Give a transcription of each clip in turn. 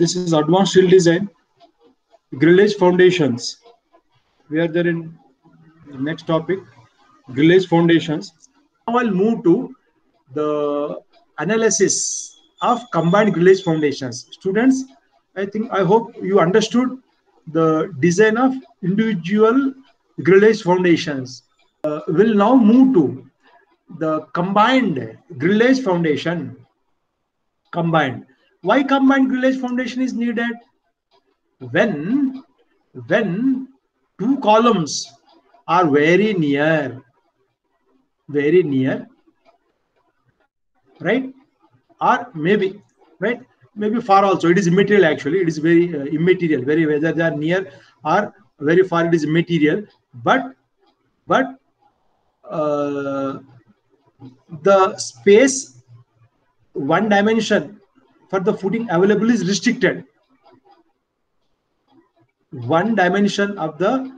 This is advanced steel design, grillage foundations. We are there in the next topic, grillage foundations. Now I'll move to the analysis of combined grillage foundations. Students, I hope you understood the design of individual grillage foundations. We'll now move to the combined grillage foundation. Combined. Why combined grillage foundation is needed? When two columns are very near, right? Or maybe, right? Maybe far also. It is immaterial actually. It is very immaterial. Very whether they are near or very far, it is immaterial. But the space, one dimension for the footing available is restricted. One dimension of the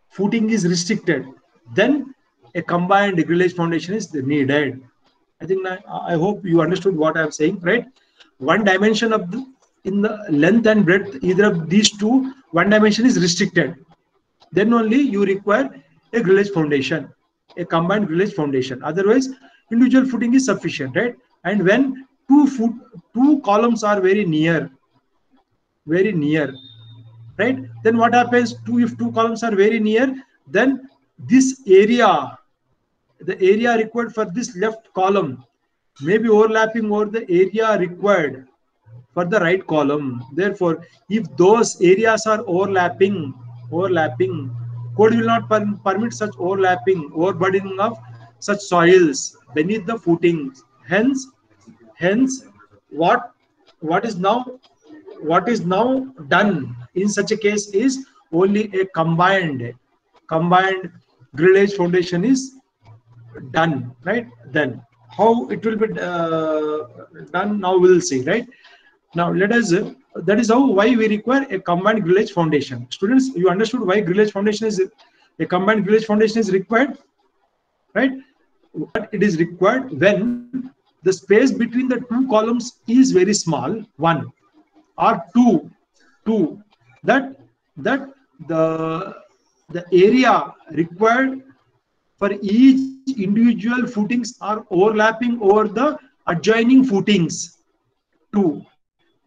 footing is restricted. Then a combined grillage foundation is needed. I hope you understood what I am saying, right? One dimension of in the length and breadth, either of these two, one dimension is restricted. Then only you require a grillage foundation, a combined grillage foundation. Otherwise, individual footing is sufficient, right? And when two columns are very near, right? Then what happens? If two columns are very near, then this area, the area required for this left column, may be overlapping over the area required for the right column. Therefore, if those areas are overlapping, code will not permit such overburdening of such soils beneath the footings. Hence, what is now done in such a case is only a combined grillage foundation is done, right? Then how it will be done, now we'll see, right? Now let us that is why we require a combined grillage foundation. Students, you understood why grillage foundation is a combined grillage foundation is required, right? But it is required when the space between the two columns is very small, one or two, that the area required for each individual footings are overlapping over the adjoining footings. 2,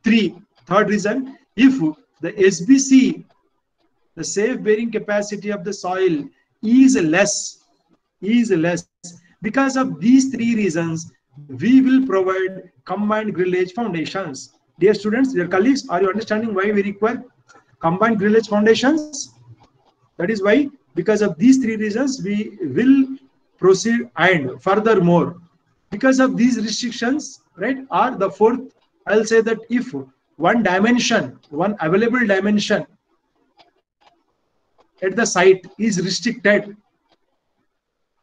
3. Third reason, if the SBC, the safe bearing capacity of the soil is less, because of these three reasons, we will provide combined grillage foundations. Dear students, dear colleagues, are you understanding why we require combined grillage foundations? That is why, because of these three reasons, we will proceed. And furthermore, because of these restrictions, right, or the fourth, I'll say that if one available dimension at the site is restricted,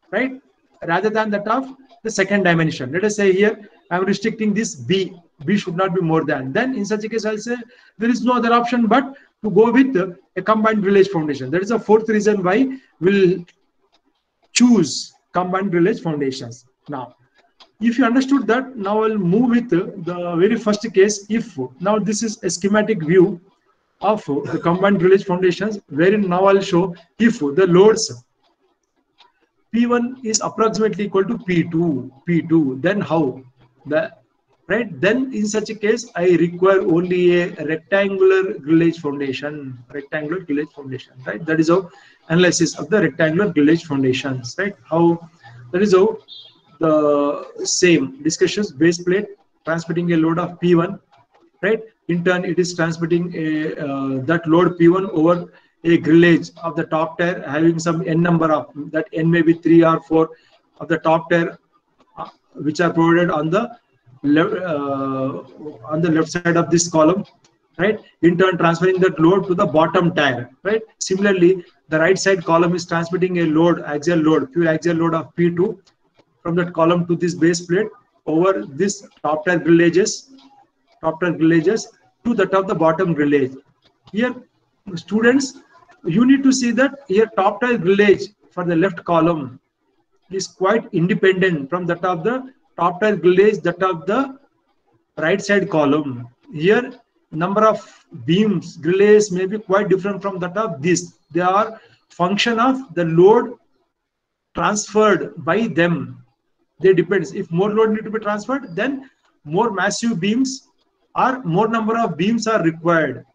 right, rather than that of the second dimension. Let us say here I'm restricting this B should not be more than. Then in such a case, I'll say there is no other option but to go with a combined grillage foundation. That is the fourth reason why we'll choose combined grillage foundations. Now, if you understood that, now I'll move with the very first case. If now this is a schematic view of the combined grillage foundations, wherein now I'll show if the loads P1 is approximately equal to P2, then how? Right? Then in such a case, I require only a rectangular grillage foundation, right? That is how analysis of the rectangular grillage foundations, right? That is how the same discussions, base plate transmitting a load of P1, right? In turn, it is transmitting that load P1 over a grillage of the top tier having some n number of, that n may be 3 or 4 of the top tier which are provided on the on the left side of this column, right? In turn, transferring that load to the bottom tire, right? Similarly, the right side column is transmitting a load, axial load, fuel axial load of P2 from that column to this base plate over this top tire grillages to that of the bottom grillage. Here, students, you need to see that here top tire grillage for the left column is quite independent from that of the top tire grillage, that of the right side column. Here, number of beams, grillages may be quite different from that of this. They are function of the load transferred by them. They depends. If more load need to be transferred, then more massive beams or more number of beams are required.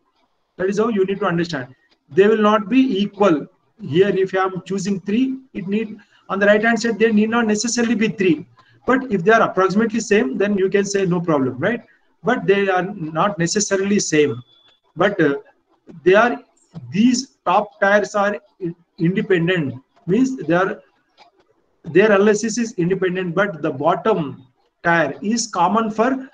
That is how you need to understand. They will not be equal. Here, if I am choosing 3, it need on the right hand side, they need not necessarily be 3. But if they are approximately same, then you can say no problem, right? But they are not necessarily same. But they are, these top tires are independent, means their analysis is independent, but the bottom tire is common for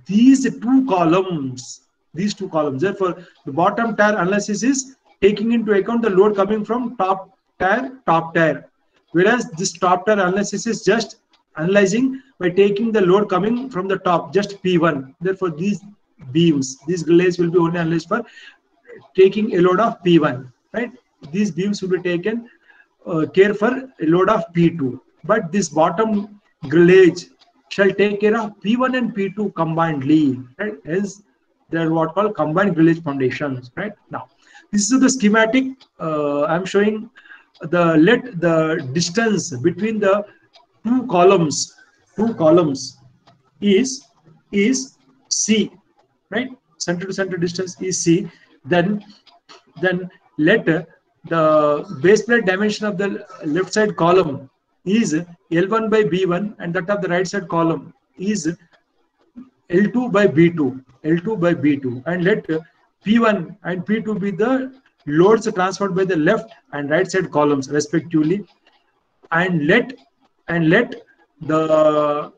these two columns. Therefore, the bottom tire analysis is taking into account the load coming from top tire, whereas this top tire analysis is just analyzing by taking the load coming from the top, just P1. Therefore, these beams, these grillages will be only analyzed for taking a load of P1, right? These beams will be taken care for a load of P2, but this bottom grillage shall take care of P1 and P2 combinedly, right? Hence, they are what called combined grillage foundations, right? Now, this is the schematic. I'm showing the distance between the two columns is C, right? Center to center distance is C. Then let the base plate dimension of the left side column is L1 by B1, and that of the right side column is L2 by B2, and let P1 and P2 be the loads transferred by the left and right side columns respectively, and let the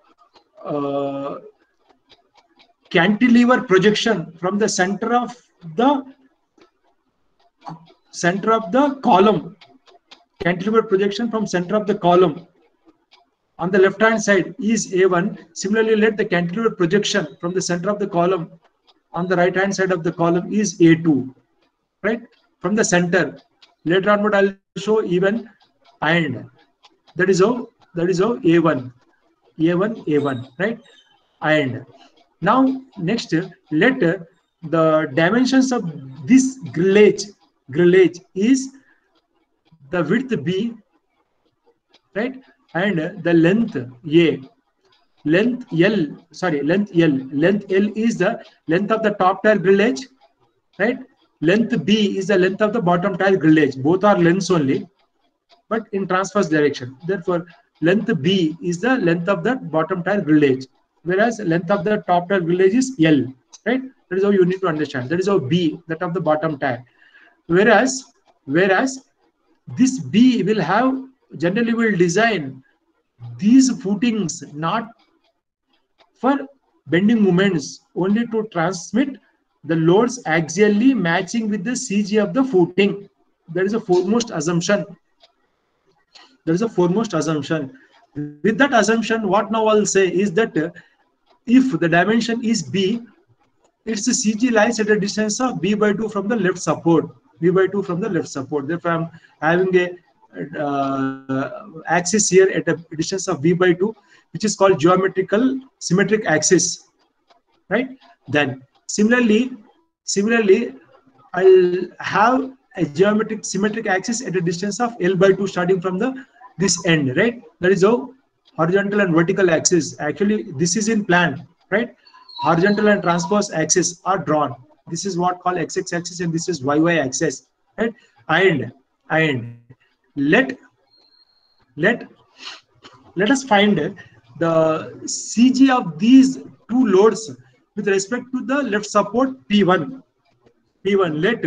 cantilever projection from the center of the column, cantilever projection from center of the column on the left hand side is A1. Similarly, let the cantilever projection from the center of the column on the right hand side of the column is A2, right? From the center. Later on, but I'll show even and that is how A1, right? And now next, let the dimensions of this grillage is the width B, right? And the length A, length L is the length of the top tire grillage, right? Length B is the length of the bottom tire grillage. Both are lengths only, but in transverse direction. Therefore, length B is the length of the bottom tire grillage, whereas length of the top tire grillage is L, right? That is how you need to understand. That is how B, that of the bottom tire. Whereas this B will have, generally will design these footings not for bending moments, only to transmit the loads axially matching with the CG of the footing. That is a foremost assumption. With that assumption, what now I'll say is that if the dimension is B, its CG lies at a distance of B by 2 from the left support. Therefore, I'm having a axis here at a distance of B by 2, which is called symmetric axis, right? Then similarly, I'll have a symmetric axis at a distance of L by 2 starting from this end, right? That is how horizontal and vertical axis. Actually, this is in plan, right? Horizontal and transverse axis are drawn. This is what called x-axis axis, and this is y-y axis, right? And let us find the CG of these two loads with respect to the left support P1. Let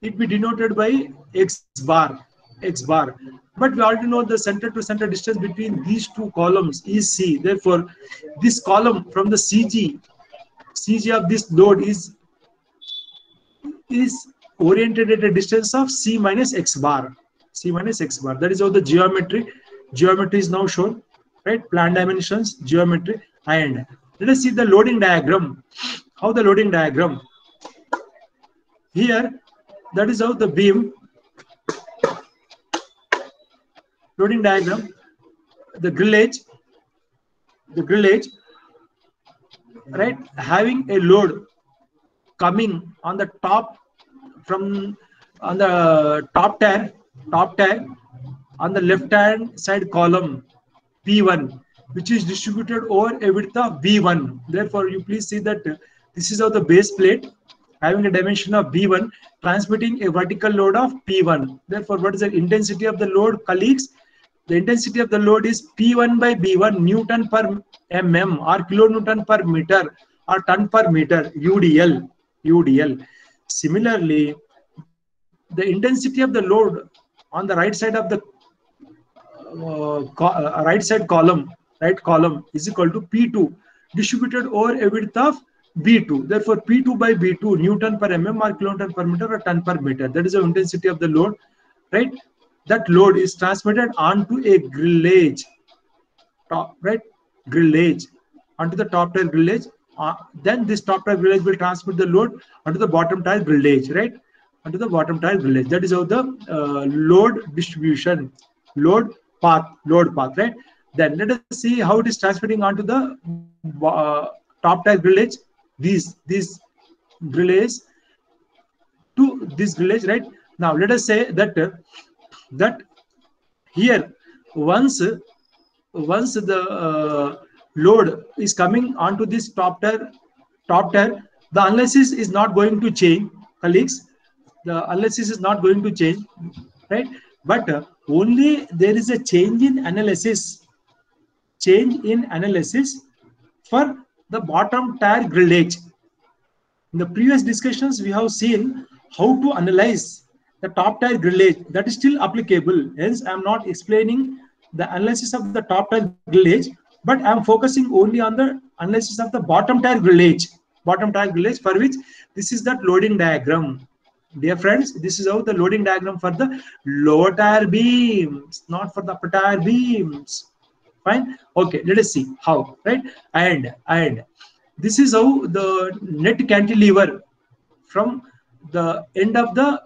it be denoted by X bar. x bar. But we already know the center to center distance between these two columns is c. Therefore, this column from the CG of this load is oriented at a distance of c minus x bar. C minus x bar. That is how the geometry is now shown, right? Plan dimensions, geometry, and let us see the loading diagram. How the loading diagram here, that is how the beam loading diagram, the grillage, right, having a load coming on the top from on the top tag on the left hand side column P1, which is distributed over a width of B1. Therefore, you please see that this is how the base plate having a dimension of B1 transmitting a vertical load of P1. Therefore, what is the intensity of the load, colleagues? The intensity of the load is P1 by B1 Newton per mm or kilonewton per meter or ton per meter, UDL. Similarly, the intensity of the load on the right side of the right column is equal to P2 distributed over a width of B2. Therefore, P2 by B2 Newton per mm or kilonewton per meter or ton per meter. That is the intensity of the load, right? That load is transmitted onto a grillage, grillage onto the top tile grillage. Then this top tile grillage will transmit the load onto the bottom tile grillage, right? Onto the bottom tile grillage. That is how the load distribution, load path, right? Then let us see how it is transmitting onto the top tile grillage. These grillage to this grillage, right? Now let us say that here once the load is coming onto this top tier, the analysis is not going to change, colleagues. The analysis is not going to change, right? But only there is a change in analysis for the bottom tier grillage. In the previous discussions, we have seen how to analyze the top tier grillage. That is still applicable. Hence, I am not explaining the analysis of the top tier grillage, but I am focusing only on the analysis of the bottom tier grillage. For which this is that loading diagram. Dear friends, this is how the loading diagram for the lower tier beams, not for the upper tier beams. Fine. Okay, let us see how, right? And this is how the net cantilever from the end of the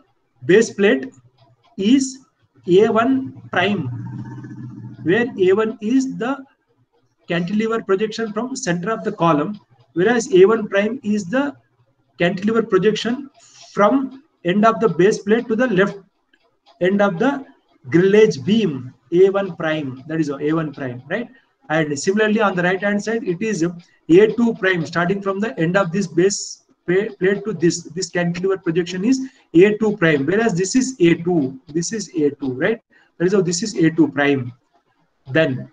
base plate is A1 prime, where A1 is the cantilever projection from center of the column, whereas A1 prime is the cantilever projection from end of the base plate to the left end of the grillage beam, A1 prime. That is A1 prime, right? And similarly on the right hand side, it is A2 prime, starting from the end of this base plate to this cantilever projection is A2 prime, whereas this is A2, right? That is how this is A2 prime. Then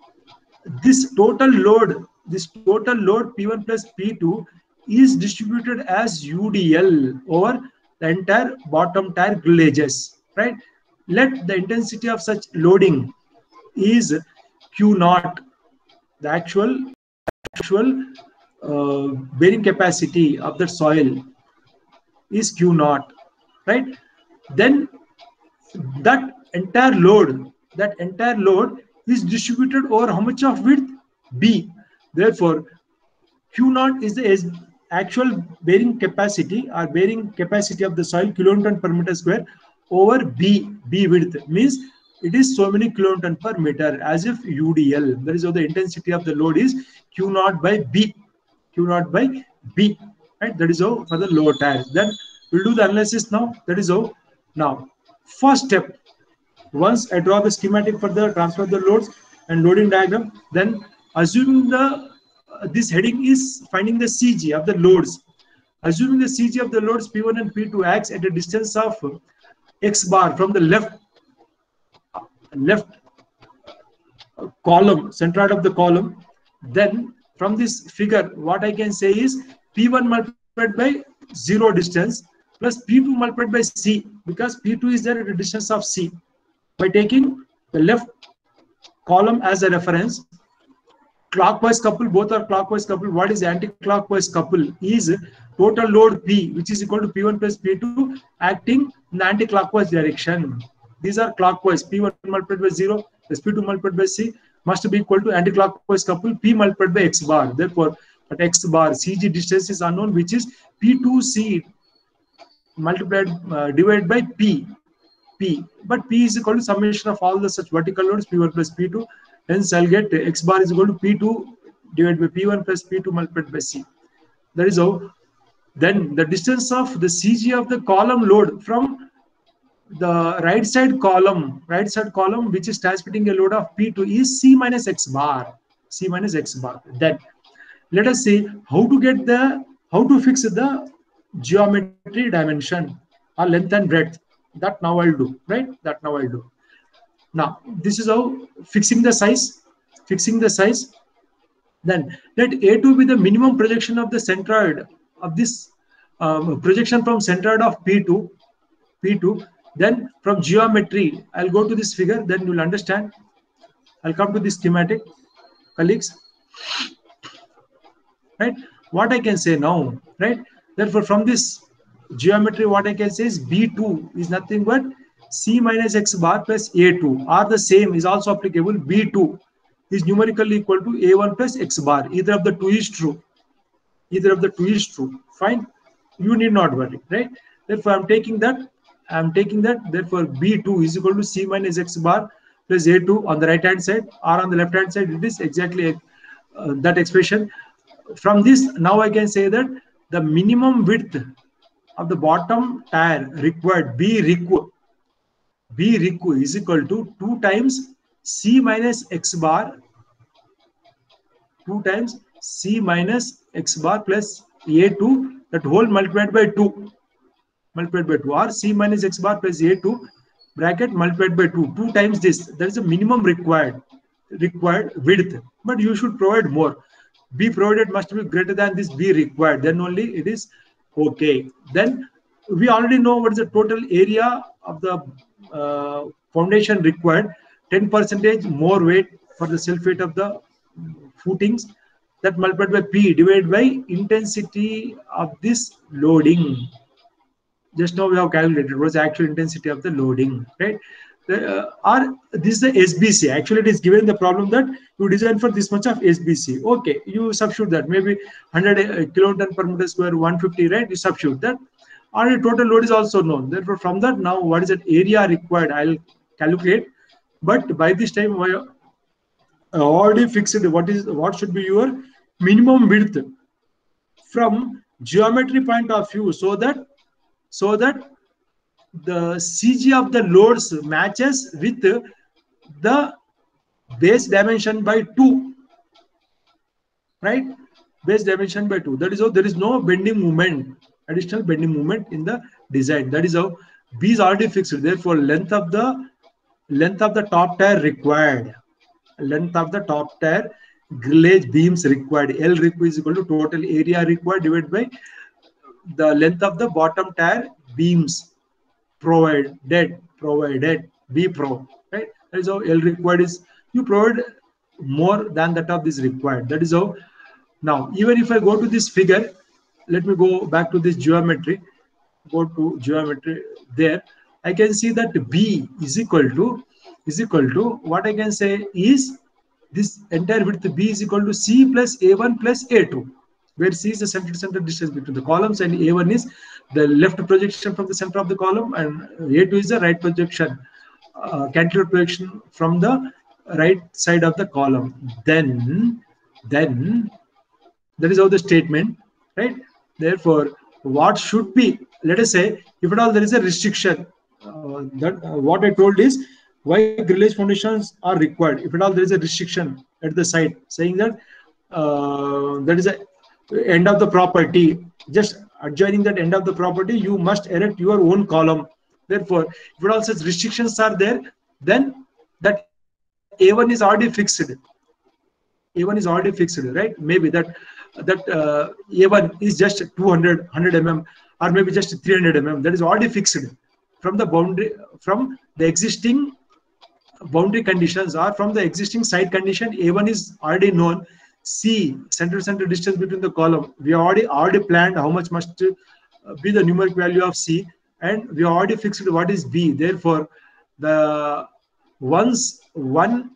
this total load P1 plus P2 is distributed as UDL over the entire bottom tier grillages, right? Let the intensity of such loading is Q naught, the actual bearing capacity of the soil is Q naught, right? Then that entire load is distributed over how much of width? B. Therefore, Q naught is the actual bearing capacity or bearing capacity of the soil, kilonewton per meter square, over B width, means it is so many kilonewton per meter, as if UDL. That is how the intensity of the load is Q naught by B, right? That is how for the lower tires. Then we'll do the analysis now. That is how. Now, first step, once I draw the schematic for the transfer of the loads and loading diagram, then assuming this heading is finding the CG of the loads. Assuming the CG of the loads P1 and P2 acts at a distance of x bar from the left column, centroid of the column, then from this figure, what I can say is P1 multiplied by 0 distance plus P2 multiplied by C, because P2 is there at a distance of C, by taking the left column as a reference. Clockwise couple, both are clockwise couple. What is anti-clockwise couple? Is total load P, which is equal to P1 plus P2 acting in the anti-clockwise direction. These are clockwise. P1 multiplied by 0 plus P2 multiplied by C must be equal to anti-clockwise couple P multiplied by X bar. Therefore, at X bar, CG distance is unknown, which is P2C multiplied divided by P. But P is equal to summation of all the such vertical loads P1 plus P2. Hence, I'll get X bar is equal to P2 divided by P1 plus P2 multiplied by C. That is how. Then the distance of the CG of the column load from the right side column, which is transmitting a load of P2 is C minus X bar. Then let us see how to fix the geometry dimension or length and breadth. That now I'll do, right? Now, this is how fixing the size. Then let A2 be the minimum projection of the centroid of this projection from centroid of P2. Then from geometry, I'll go to this figure, then you'll understand. I'll come to this schematic, colleagues. Right? What I can say now, right? Therefore, from this geometry, what I can say is B2 is nothing but C minus X bar plus A2 are the same, is also applicable. B2 is numerically equal to A1 plus X bar. Either of the two is true. Fine. You need not worry, right? Therefore, I'm taking that. Therefore, B2 is equal to C minus X bar plus A2 on the right hand side, or on the left hand side. It is exactly that expression. From this, now I can say that the minimum width of the bottom tire required B requ is equal to 2 times C minus X bar, 2 times C minus X bar plus A2, that whole multiplied by 2, or C minus X bar plus A2 bracket multiplied by 2 times this. That is the minimum required width, but you should provide more. B provided must be greater than this B required, then only it is okay. Then we already know what is the total area of the foundation required. 10% more weight for the self weight of the footings, that multiplied by P divided by intensity of this loading. Just now we have calculated what was the actual intensity of the loading, right? This is the SBC. Actually, it is given the problem that you design for this much of SBC. Okay, you substitute that, maybe 100 kilonewton per meter square, 150, right? You substitute that. Or the total load is also known. Therefore, from that, now what is that area required? I'll calculate. But by this time, I already fixed what should be your minimum width from geometry point of view, so that the CG of the loads matches with the base dimension by 2, right? Base dimension by 2. That is how there is no bending moment, additional bending moment in the design. That is how B is already fixed. Therefore, length of the top tire required, grillage beams required, L requ is equal to total area required divided by the length of the bottom tire beams provided, B pro, right? That is how L required is, you provide more than that of this required. That is how. Now, even if I go to this figure, let me go back to this geometry. Go to geometry. There, I can see that B is equal to what I can say is this entire width B is equal to C plus A1 plus A2, where C is the center distance between the columns and A1 is the left projection from the center of the column, and A2 is the right projection, cantilever projection from the right side of the column. Then that is how the statement, right? Therefore, what should be, let us say, if at all there is a restriction, what I told is why grillage foundations are required. If at all there is a restriction at the site saying that that is the end of the property, just adjoining that end of the property, you must erect your own column. Therefore, if at all such restrictions are there, then that A1 is already fixed. Right? Maybe that A1 is just 100 mm, or maybe just 300 mm. That is already fixed from the boundary, from the existing boundary conditions are from the existing site condition. A1 is already known. C, center distance between the column. We already planned how much must be the numeric value of C, and we already fixed what is B. Therefore, the once one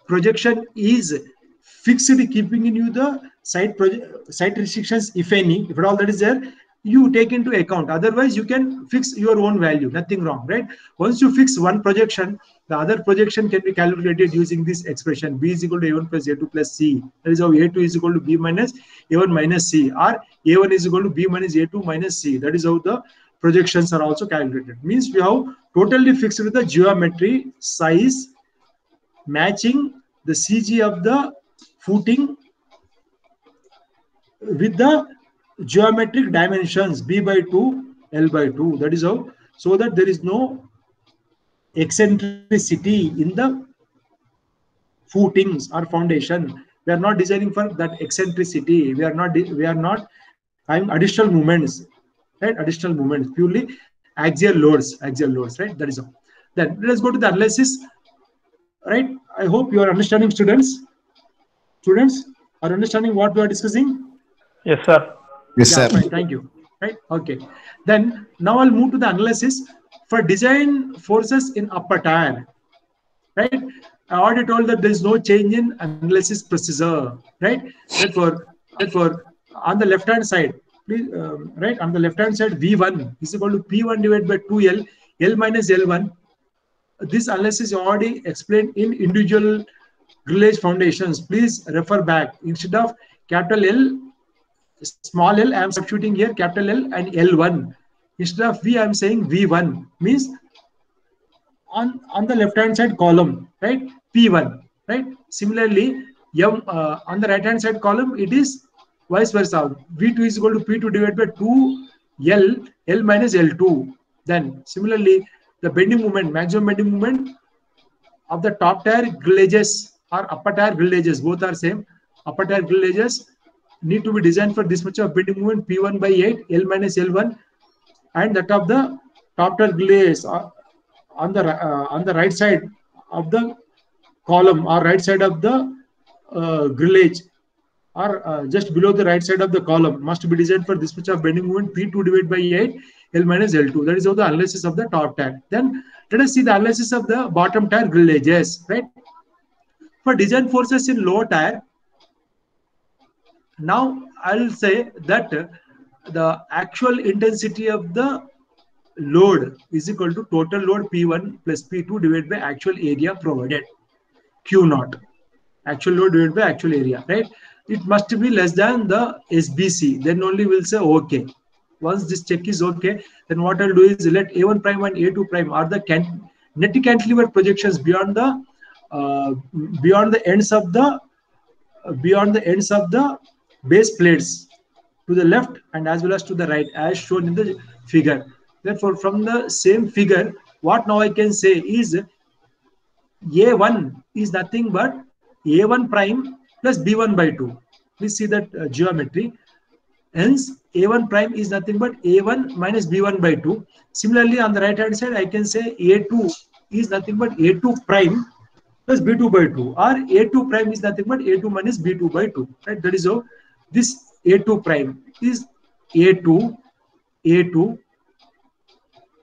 projection is fixed, keeping in you the site restrictions, if any, if at all that is there, you take into account. Otherwise, you can fix your own value. Nothing wrong, right? Once you fix one projection, the other projection can be calculated using this expression: B is equal to A1 plus A2 plus C. That is how A2 is equal to B minus A1 minus C, or A1 is equal to B minus A2 minus C. That is how the projections are also calculated. Means we have totally fixed with the geometry, size, matching the CG of the footing with the geometric dimensions B by 2, L by 2. That is how, so that there is no eccentricity in the footings or foundation. We are not designing for that eccentricity. We are not having additional movements, right? Additional movements, purely axial loads, right? That is all. Then let us go to the analysis, right? I hope you are understanding, students. Students are understanding what we are discussing. Yes, sir. Yes, Yeah, sir. fine. Thank you. Right. Okay. Then now I'll move to the analysis for design forces in upper tier. Right. I already told that there is no change in analysis procedure. Right. Therefore, on the left hand side, please, right, on the left hand side, V1 is equal to P1 divided by 2L, L minus L1. This analysis is already explained in individual grillage foundations. Please refer back. Instead of capital L, small l, I am substituting here capital L and L1. Instead of V, I am saying V1. Means on the left hand side column, right? P1, right? Similarly, on the right hand side column, it is vice versa. V2 is equal to P2 divided by 2L, L minus L2. Then similarly, the bending moment, maximum bending moment of the top tier grillages or upper tier grillages, both are same. Upper tier grillages need to be designed for this much of bending moment, P1 by 8, L minus L1, and that of the top tier grillages on the right side of the column or right side of the grillage, or just below the right side of the column, must be designed for this much of bending moment, P2 divided by 8, L minus L2. That is how the analysis of the top tier. Then let us see the analysis of the bottom tier grillages, right? For design forces in lower tier, now I'll say that the actual intensity of the load is equal to total load P1 plus P2 divided by actual area provided, Q naught. Actual load divided by actual area, right? It must be less than the SBC. Then only we'll say okay. Once this check is okay, then what I'll do is let A1 prime and A2 prime are the net cantilever projections beyond the ends of the base plates to the left and as well as to the right, as shown in the figure. Therefore, from the same figure, what now I can say is A1 is nothing but A1 prime plus B1 by 2. Please see that geometry. Hence, A1 prime is nothing but A1 minus B1 by 2. Similarly, on the right hand side, I can say A2 is nothing but A2 prime plus B2 by 2, or A2 prime is nothing but A2 minus B2 by 2. Right? That is how this A2 prime is A2,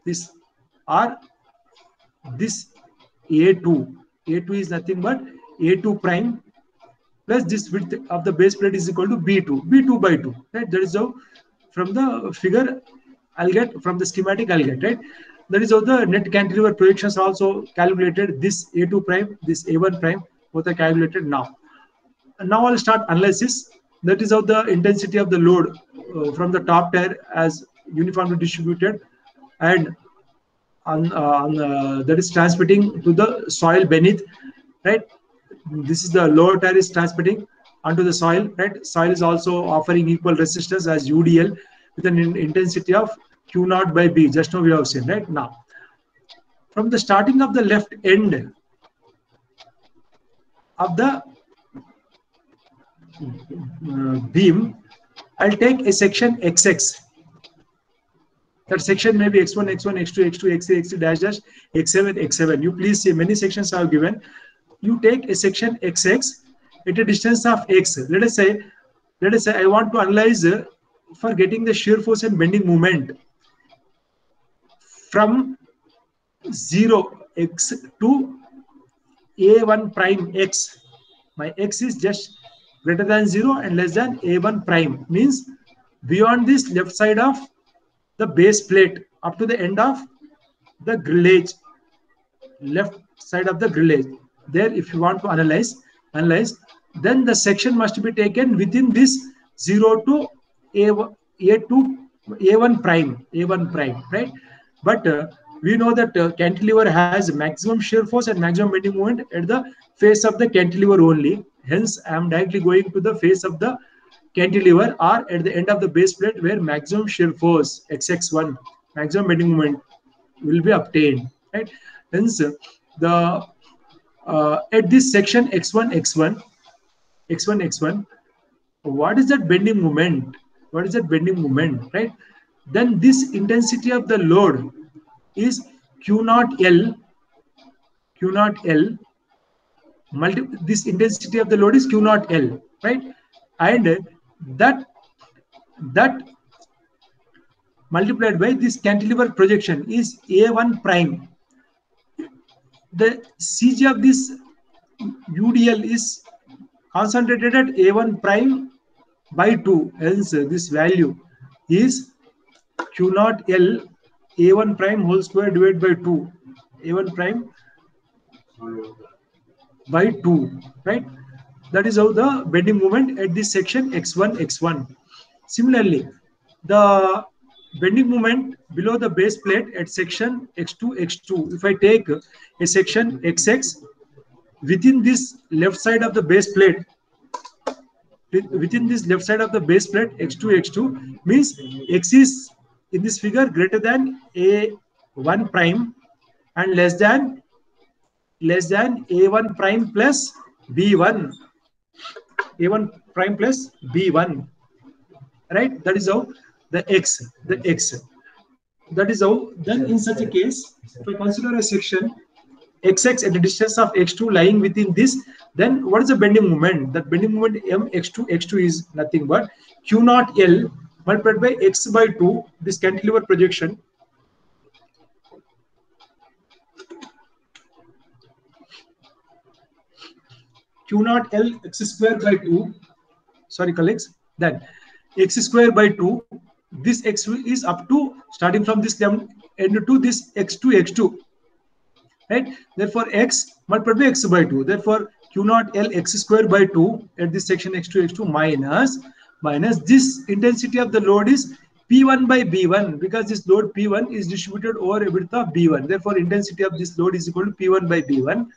this, or this A2 is nothing but A2 prime plus this width of the base plate is equal to B2 by 2. Right? That is how from the figure I'll get, from the schematic I'll get, right? That is how the net cantilever projections are also calculated. This A2 prime, this A1 prime, both are calculated now. And now I'll start analysis. That is how the intensity of the load from the top tier as uniformly distributed and that is transmitting to the soil beneath, right? This is the lower tier is transmitting onto the soil, right? Soil is also offering equal resistance as UDL with an intensity of Q naught by B. Just now we have seen, right? Now, from the starting of the left end of the beam, I'll take a section XX. That section may be x1, x1, x2, x2, x3, x3 dash dash, x7, x7. You please see many sections are given. You take a section xx at a distance of x. Let us say I want to analyze for getting the shear force and bending moment from 0 x to a1 prime x. My x is just greater than 0 and less than a1 prime, means beyond this left side of the base plate up to the end of the grillage, left side of the grillage. There, if you want to analyze, then the section must be taken within this 0 to a1 prime, right? But we know that cantilever has maximum shear force and maximum bending moment at the face of the cantilever only. Hence, I am directly going to the face of the cantilever or at the end of the base plate where maximum shear force xx1, maximum bending moment will be obtained, right? Hence, the at this section x1, what is that bending moment? Right? Then this intensity of the load is Q0L. This intensity of the load is Q0L, right? And that multiplied by this cantilever projection is A1 prime. The CG of this UDL is concentrated at A1 prime by 2. Hence, this value is Q0L A1 prime whole square divided by 2. A1 prime by 2, right? That is how the bending moment at this section x1. Similarly, the bending moment below the base plate at section x2. If I take a section xx within this left side of the base plate, x2 means x is in this figure greater than a1 prime and less than a1 prime plus b1. Right? That is how the x. That is how. Then in such a case, if I consider a section xx at a distance of x2 lying within this, then what is the bending moment? That bending moment x2 is nothing but Q0L multiplied by x by 2, this cantilever projection. Q0L x square by 2. Sorry, colleagues. Then x square by 2. This x is up to starting from this end to this x2. Right? Therefore, x multiplied by x by 2. Therefore, Q0L x square by 2 at this section x2 minus this intensity of the load is P1 by B1, because this load P1 is distributed over a width of B1. Therefore, intensity of this load is equal to P1 by B1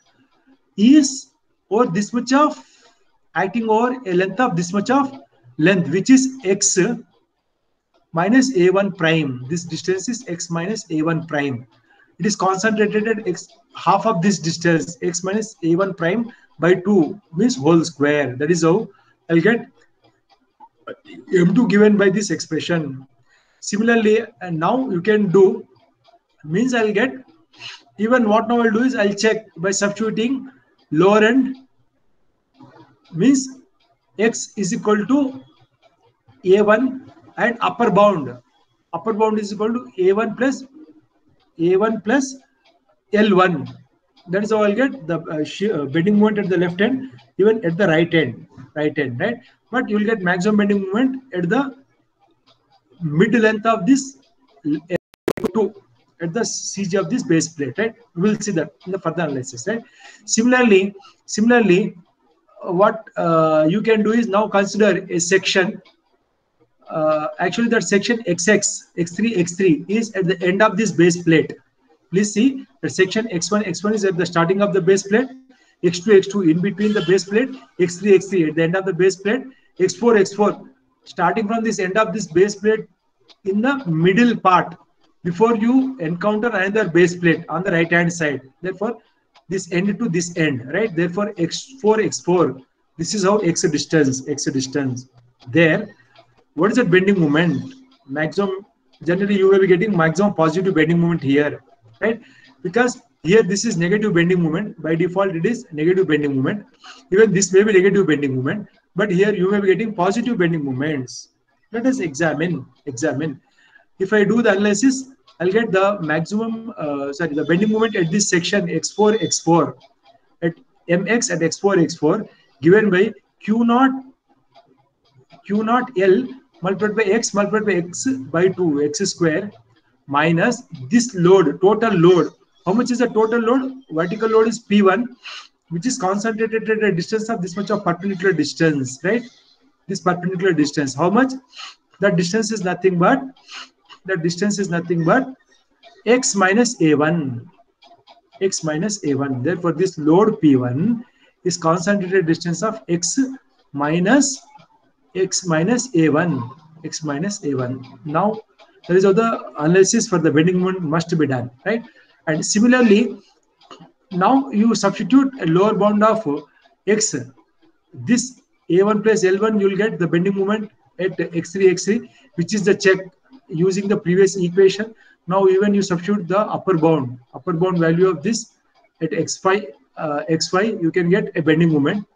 is over this much of acting over a length of this much of length, which is x minus a1 prime. This distance is x minus a1 prime. It is concentrated at x, half of this distance, x minus a1 prime by 2 means whole square. That is how I'll get m2 given by this expression. Similarly, and now you can do, means I'll get, even what now I'll do is I'll check by substituting lower end, means x is equal to a1 and upper bound is equal to a1 plus L1. That is how I'll get the bending moment at the left end, even at the right end, right? But you will get maximum bending moment at the mid length of this L2 at the CG of this base plate, right? We will see that in the further analysis, right? Similarly, what you can do is now consider a section. Actually, that section x3 is at the end of this base plate. Please see that section x1 is at the starting of the base plate, x2 in between the base plate, x3 at the end of the base plate, x4 starting from this end of this base plate in the middle part before you encounter another base plate on the right hand side. Therefore, this end to this end, right? Therefore, x4. This is how x distance. There, what is the bending moment? Maximum generally you will be getting maximum positive bending moment here, right? Because here this is negative bending moment. By default, it is negative bending moment. Even this may be negative bending moment, but here you may be getting positive bending moments. Let us examine. If I do the analysis, I'll get the maximum, the bending moment at this section x4 at mx at x4 given by q0 L multiplied by x by 2 x square minus this load, total load. How much is the total load? Vertical load is P1, which is concentrated at a distance of this much of perpendicular distance, right? This perpendicular distance. How much? That distance is nothing but x minus a1. Therefore, this load P1 is concentrated distance of x minus a1. Now, that is how the analysis for the bending moment must be done, right? And similarly, now you substitute a lower bound of x. This a1 plus L1, you will get the bending moment at x3, which is the check using the previous equation. Now even you substitute the upper bound value of this at xy, you can get a bending moment.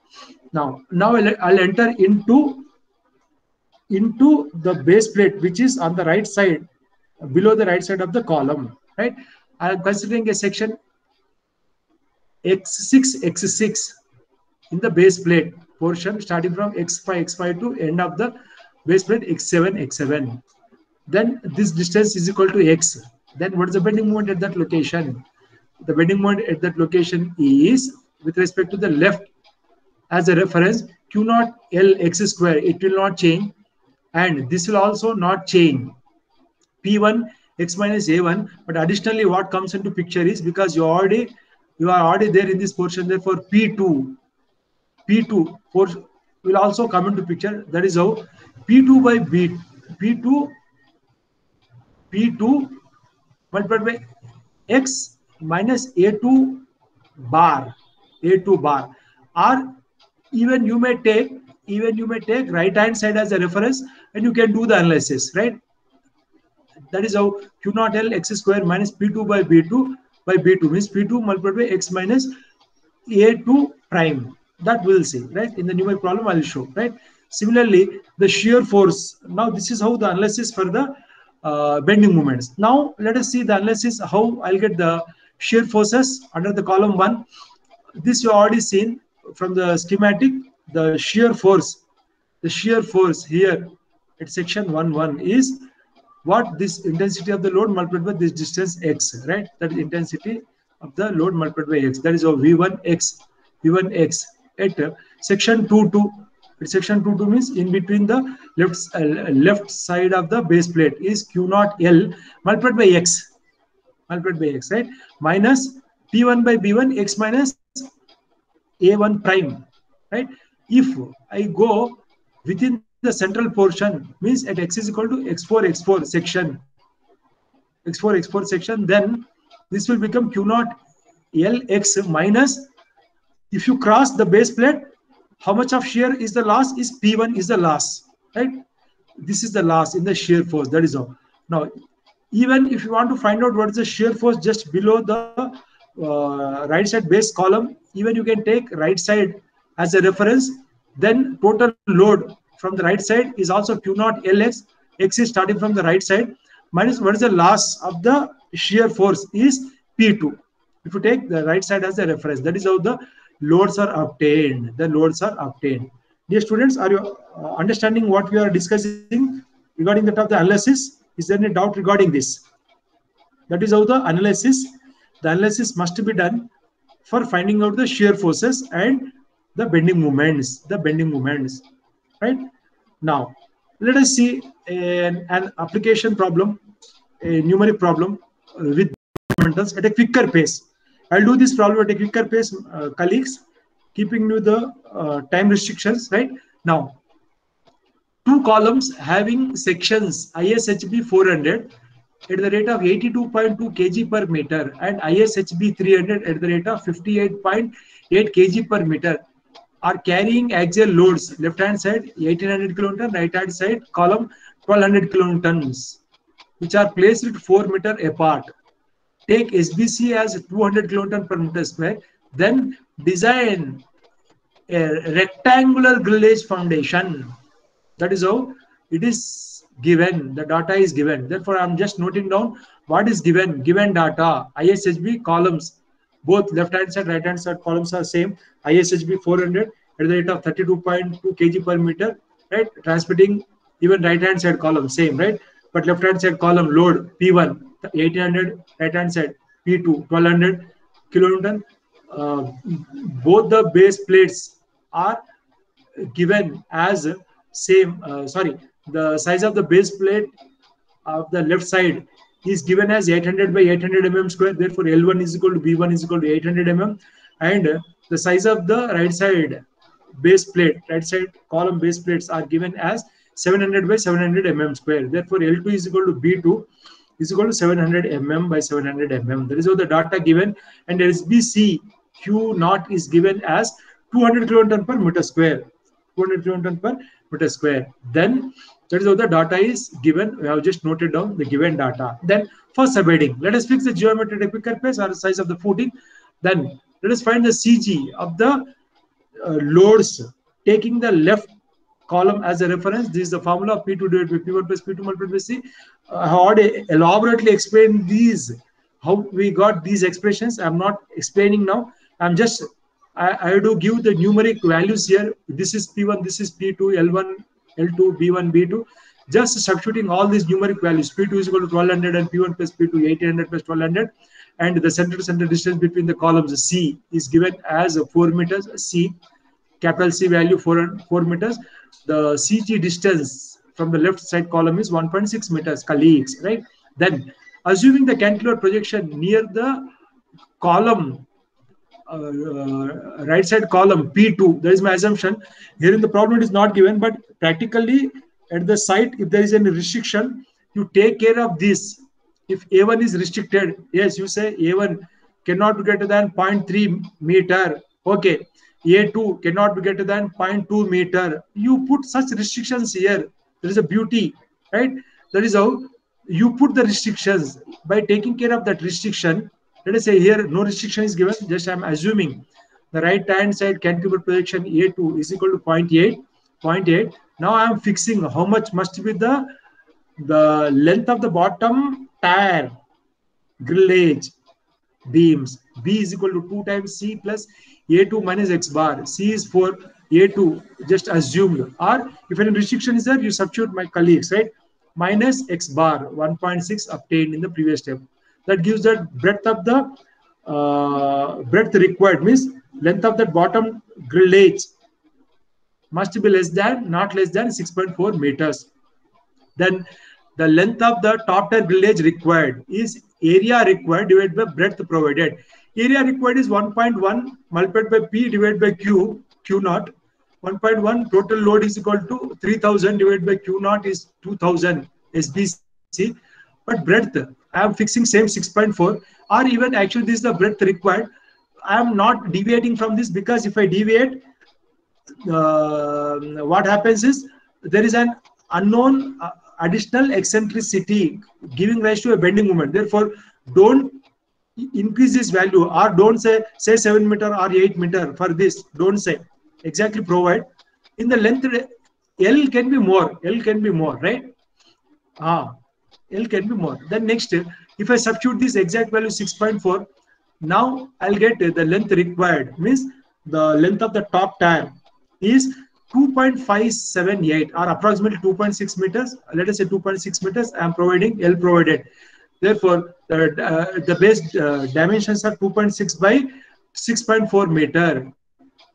Now I'll enter into the base plate, which is on the right side, below the right side of the column, right? I am considering a section x6 in the base plate portion, starting from x5 to end of the base plate x7. Then this distance is equal to x. Then what is the bending moment at that location? The bending moment at that location is, with respect to the left as a reference, q0 L x square. It will not change, and this will also not change. P1 x minus a1. But additionally, what comes into picture is, because you are already there in this portion, therefore P2 portion will also come into picture. That is how P2 by P2 multiplied by x minus a2 bar, or even you may take right hand side as a reference, and you can do the analysis, right? That is how q0 L x square minus P2 by B2 means P2 multiplied by x minus a2 prime. That we'll see, right? In the numeric problem, I'll show, right? Similarly, the shear force. Now, this is how the analysis for the bending moments. Now, let us see the analysis, how I'll get the shear forces under the column 1. This you already seen from the schematic. The shear force here at section 1 is what? This intensity of the load multiplied by this distance x, right? That is intensity of the load multiplied by x. That is how V1x at section 2. Section 2 means in between the left side of the base plate is q0 L multiplied by x, right? Minus P1 by B1 x minus a1 prime, right? If I go within the central portion, means at x is equal to x4 section, then this will become q0 L x minus, if you cross the base plate, how much of shear is the loss? Is P1 is the loss, right? This is the loss in the shear force. That is all. Now, even if you want to find out what is the shear force just below the right side base column, even you can take right side as a reference. Then total load from the right side is also q0 Lx. X is starting from the right side minus what is the loss of the shear force is P2. If you take the right side as a reference, that is how the loads are obtained. Dear students, are you understanding what we are discussing regarding that of the analysis? Is there any doubt regarding this? That is how the analysis must be done for finding out the shear forces and the bending moments, right? Now, let us see an application problem, a numeric problem with fundamentals at a quicker pace. I'll do this problem at a quicker pace, colleagues, keeping to the time restrictions, right? Now, 2 columns having sections ISHB 400 at the rate of 82.2 kg per meter and ISHB 300 at the rate of 58.8 kg per meter are carrying axial loads. Left hand side 1800 kilonewton, right hand side column 1200 kilonewtons. which are placed 4 meter apart. Take SBC as 200 kilonewton per meter square. Then design a rectangular grillage foundation. That is how it is given. The data is given. Therefore, I am just noting down what is given. Given data, ISHB columns, both left hand side, right hand side columns are same. ISHB 400 at the rate of 32.2 kg per meter, right? Transmitting even right hand side column same, right? But left hand side column load P1 1800, right hand side P2 1200 kilonewton. Both the base plates are given as same. The size of the base plate of the left side is given as 800 by 800 mm square. Therefore, L1 is equal to B1 is equal to 800 mm, and the size of the right side base plate, right side column base plates are given as 700 by 700 mm square. Therefore, L2 is equal to B2 is equal to 700 mm by 700 mm. That is how the data given, and SBC Q naught is given as 200 kilonewton per meter square. 200 kilonewton per meter square. Then that is how the data is given. We have just noted down the given data. Then for subheading, let us fix the geometric epic pace or the size of the footing. Then let us find the CG of the loads, taking the left column as a reference. This is the formula of P2 divided by P1 plus P2 multiplied by C. I have already elaborately explained these, how we got these expressions. I'm not explaining now. I'm just, I do give the numeric values here. This is P1, this is P2, L1, L2, B1, B2. Just substituting all these numeric values. P2 is equal to 1200 and P1 plus P2, 1800 plus 1200. And the center to center distance between the columns C is given as 4 meters. C, capital C value 4 meters. The CG distance from the left side column is 1.6 meters, colleagues, right? Then, assuming the cantilever projection near the column, right side column P2, that is my assumption. Here in the problem it is not given, but practically at the site, if there is any restriction, you take care of this. If A1 is restricted, yes, you say A1 cannot be greater than 0.3 meter. Okay. A2 cannot be greater than 0.2 meter. You put such restrictions here. There is a beauty, right? That is how you put the restrictions. By taking care of that restriction, let us say here no restriction is given. Just I am assuming the right hand side cantilever projection A2 is equal to 0.8. Now I am fixing how much must be the length of the bottom tier grillage beams. B is equal to 2 times C plus A2 minus X bar. C is 4, A2 just assumed. Or if any restriction is there, you substitute, my colleagues, right? Minus X bar, 1.6 obtained in the previous step. That gives the breadth of the breadth required, means length of that bottom grillage must be not less than 6.4 meters. Then the length of the top tier grillage required is area required divided by breadth provided. Area required is 1.1 multiplied by P divided by Q naught. 1.1 total load is equal to 3000 divided by Q naught is 2000 SBC. But breadth, I am fixing same 6.4, or even actually this is the breadth required. I am not deviating from this, because if I deviate, what happens is there is an unknown additional eccentricity giving rise to a bending moment. Therefore, don't increase this value, or don't say 7 meter or 8 meter for this. Don't say. Exactly provide. In the length, L can be more. L can be more, right? L can be more. Then next, if I substitute this exact value 6.4, now I'll get the length required. Means the length of the top tier is 2.578 or approximately 2.6 meters. Let us say 2.6 meters. I am providing L provided. Therefore, the base dimensions are 2.6 by 6.4 meter.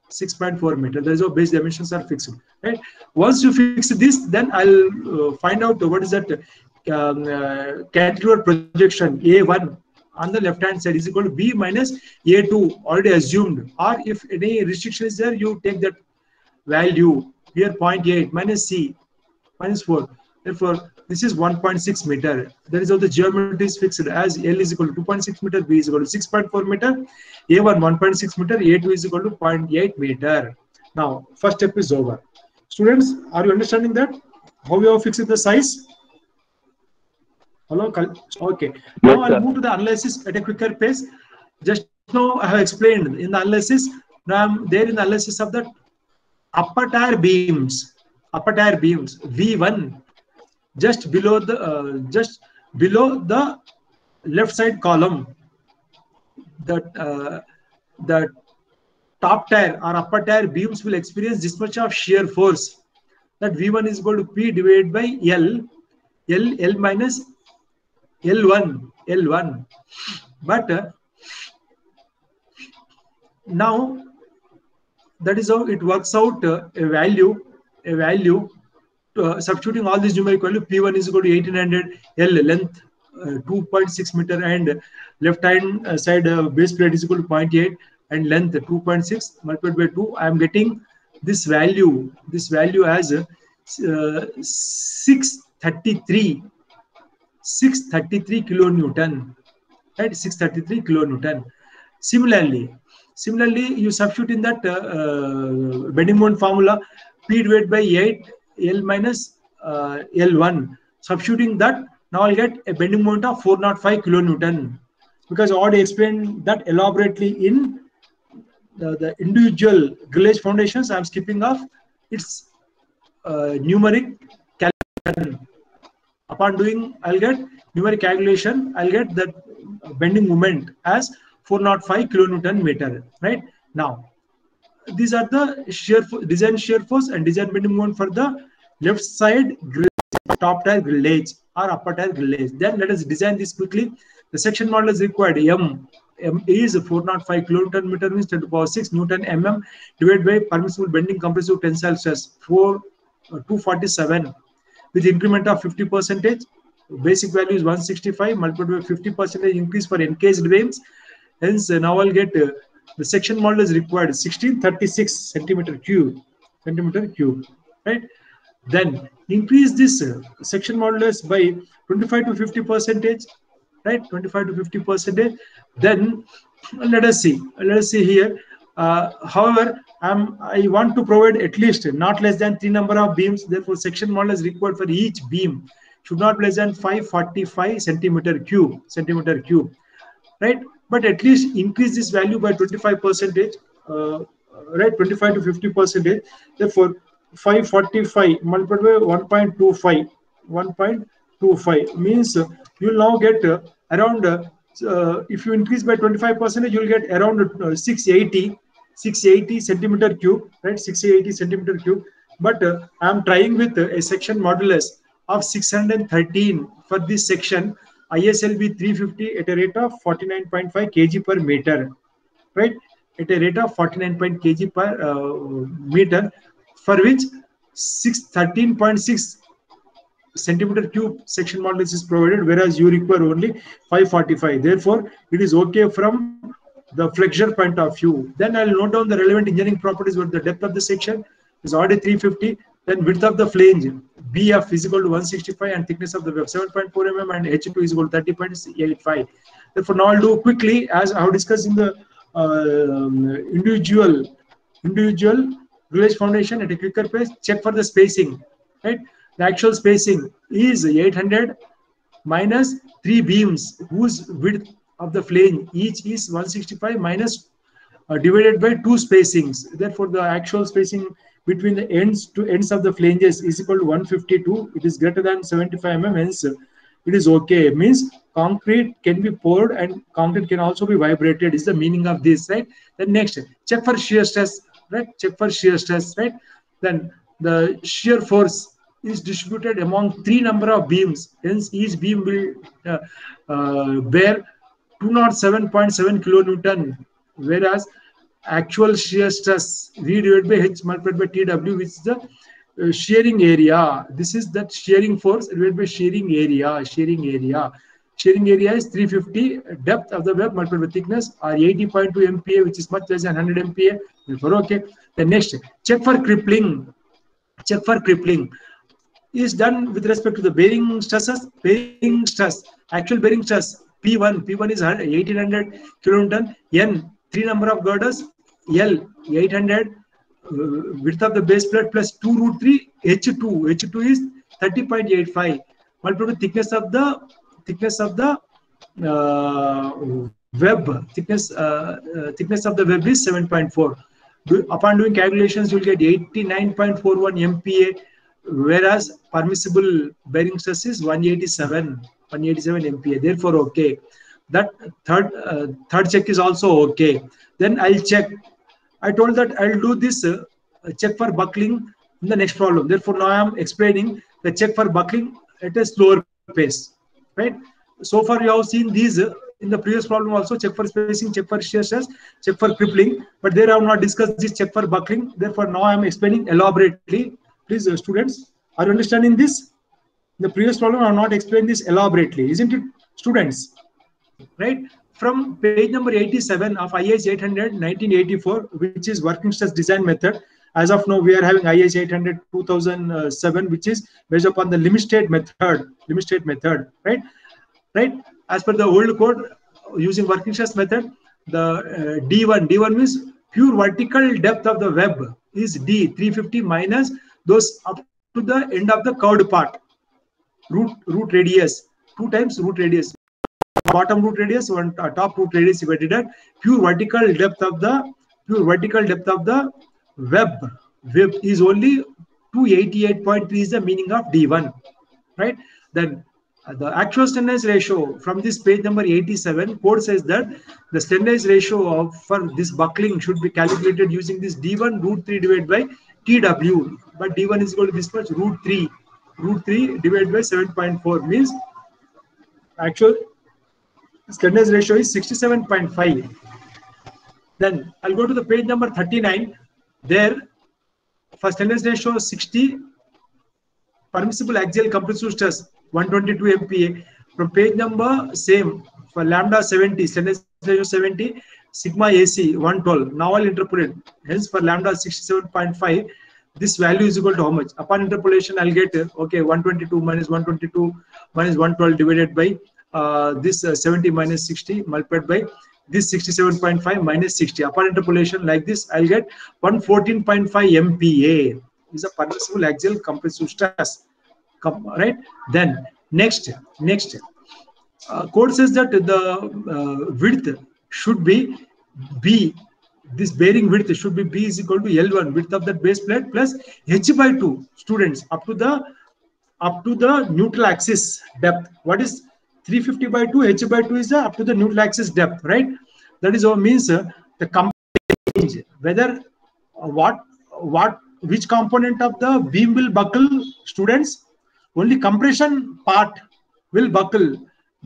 6.4 meter. There is no base dimensions are fixed. Right. Once you fix this, then I'll find out what is that cantilever projection A1 on the left hand side is equal to B minus A2 already assumed. Or if any restriction is there, you take that value here 0.8 minus C minus 4. Therefore, this is 1.6 meter. That is how the geometry is fixed, as L is equal to 2.6 meter, B is equal to 6.4 meter, A1 1.6 meter, A2 is equal to 0.8 meter. Now, first step is over. Students, are you understanding that? How we have fixed the size? Hello, okay. Yes, Now I'll sir. move to the analysis at a quicker pace. Just now I have explained in the analysis. Now I'm there in the analysis of the upper tier beams. Upper tier beams V1, just below the left side column. The top tier or upper tier beams will experience this much of shear force. That V1 is equal to P divided by L minus L1. But now that is how it works out a value substituting all these numeric value. P1 is equal to 1800 L length 2.6 meter and left hand side base plate is equal to 0.8 and length 2.6 multiplied by 2. I am getting this value as 633 kilonewton, right? 633 kilonewton. Similarly, you substitute in that bending moment formula P divided by 8 L minus L1. Substituting that, now I'll get a bending moment of 405 kilonewton. Because I already explained that elaborately in the individual grillage foundations. I'm skipping off its numeric calculation. Upon doing, I'll get numeric calculation. I'll get that bending moment as 405 kilonewton meter. Right now, these are the design shear force and design bending moment for the left side grillage, top tier grillage or upper tier grillage. Then let us design this quickly. The section model is required. M is 405 kilonewton meter means 10 to the power 6 Newton mm divided by permissible bending compressive tensile stress 247 with increment of 50%. Basic value is 165 multiplied by 50% increase for encased beams. Hence, now I'll get the section model is required 1636 centimeter cube, right? Then increase this section modulus by 25 to 50%, right? 25 to 50%. Then let us see here. However, I want to provide at least not less than 3 number of beams. Therefore, section model is required for each beam should not less than 545 centimeter cube, right? But at least increase this value by 25%, right? 25 to 50%. Therefore, 545 multiplied by 1.25 means you will now get around. If you increase by 25%, you will get around 680 centimeter cube, right? 680 centimeter cube. But I am trying with a section modulus of 613 for this section. ISLB 350 at a rate of 49.5 kg per meter, right? At a rate of 49 kg per meter, for which 13.6 centimeter cube section modulus is provided, whereas you require only 545. Therefore, it is okay from the flexure point of view. Then I'll note down the relevant engineering properties where the depth of the section is already 350. Then width of the flange BF is equal to 165 and thickness of the web 7.4 mm and H2 is equal to 30.85. Therefore, now I'll do quickly as I have discussed in the individual grillage foundation at a quicker pace. Check for the spacing, right? The actual spacing is 800 minus 3 beams whose width of the flange each is 165 minus divided by 2 spacings. Therefore, the actual spacing between the ends to ends of the flanges is equal to 152. It is greater than 75 mm. Hence, it is okay. Means concrete can be poured and concrete can also be vibrated. Is the meaning of this, right? Then next, check for shear stress, right? Check for shear stress, right? Then the shear force is distributed among 3 number of beams. Hence, each beam will bear 207.7 kilonewton, whereas actual shear stress V divided by H multiplied by TW, which is the shearing area. This is that shearing force divided by shearing area. Shearing area is 350 depth of the web multiplied by thickness or 80.2 MPa, which is much less than 100 MPa. Therefore, okay. The next, check for crippling. Check for crippling is done with respect to the bearing stresses. Bearing stress, actual bearing stress P1 is 1800 kilonewton. N 3 number of girders. L 800 width of the base plate plus 2 root 3 H2 is 30.85 multiplied with thickness of the thickness of the web, thickness of the web is 7.4. Upon doing calculations, you will get 89.41 MPa, whereas permissible bearing stress is 187 MPa. Therefore, okay. That third check is also okay. Then I'll check. I told that I'll do this check for buckling in the next problem. Therefore, now I am explaining the check for buckling at a slower pace, right? So far, you have seen these in the previous problem also: check for spacing, check for shear stress, check for crippling. But there I have not discussed this check for buckling. Therefore, now I am explaining elaborately. Please, students, are you understanding this? In the previous problem, I have not explained this elaborately, isn't it, students? Right? From page number 87 of IS 800 1984, which is working stress design method. As of now, we are having IS 800 2007, which is based upon the limit state method. Right? Right? As per the old code, using working stress method, the D1 means pure vertical depth of the web is D 350 minus those up to the end of the curved part, root radius, 2 times root radius. Bottom root radius, one top root radius divided pure vertical depth of the web is only 288.3 is the meaning of D1, right? Then the actual slenderness ratio from this page number 87, code says that the slenderness ratio for this buckling should be calculated using this D1 root 3 divided by TW, but D1 is equal to this much, root 3 divided by 7.4 means actual slenderness ratio is 67.5. Then I'll go to the page number 39. There, for slenderness ratio 60, permissible axial compressive stress 122 MPa. From page number same for lambda 70, slenderness ratio 70, sigma AC 112. Now I'll interpolate. Hence for lambda 67.5, this value is equal to how much? Upon interpolation, I'll get okay 122 minus 112 divided by this 70 minus 60 multiplied by this 67.5 minus 60. Upon interpolation like this, I'll get 114.5 MPa is a permissible axial compressive stress. Right? Then next code says that the width should be B. This bearing width should be B is equal to L1, width of that base plate, plus H by 2, students, up to the neutral axis depth. What is 350 by 2? H by 2 is up to the neutral axis depth, right? That is what means the change, whether which component of the beam will buckle, students. Only compression part will buckle.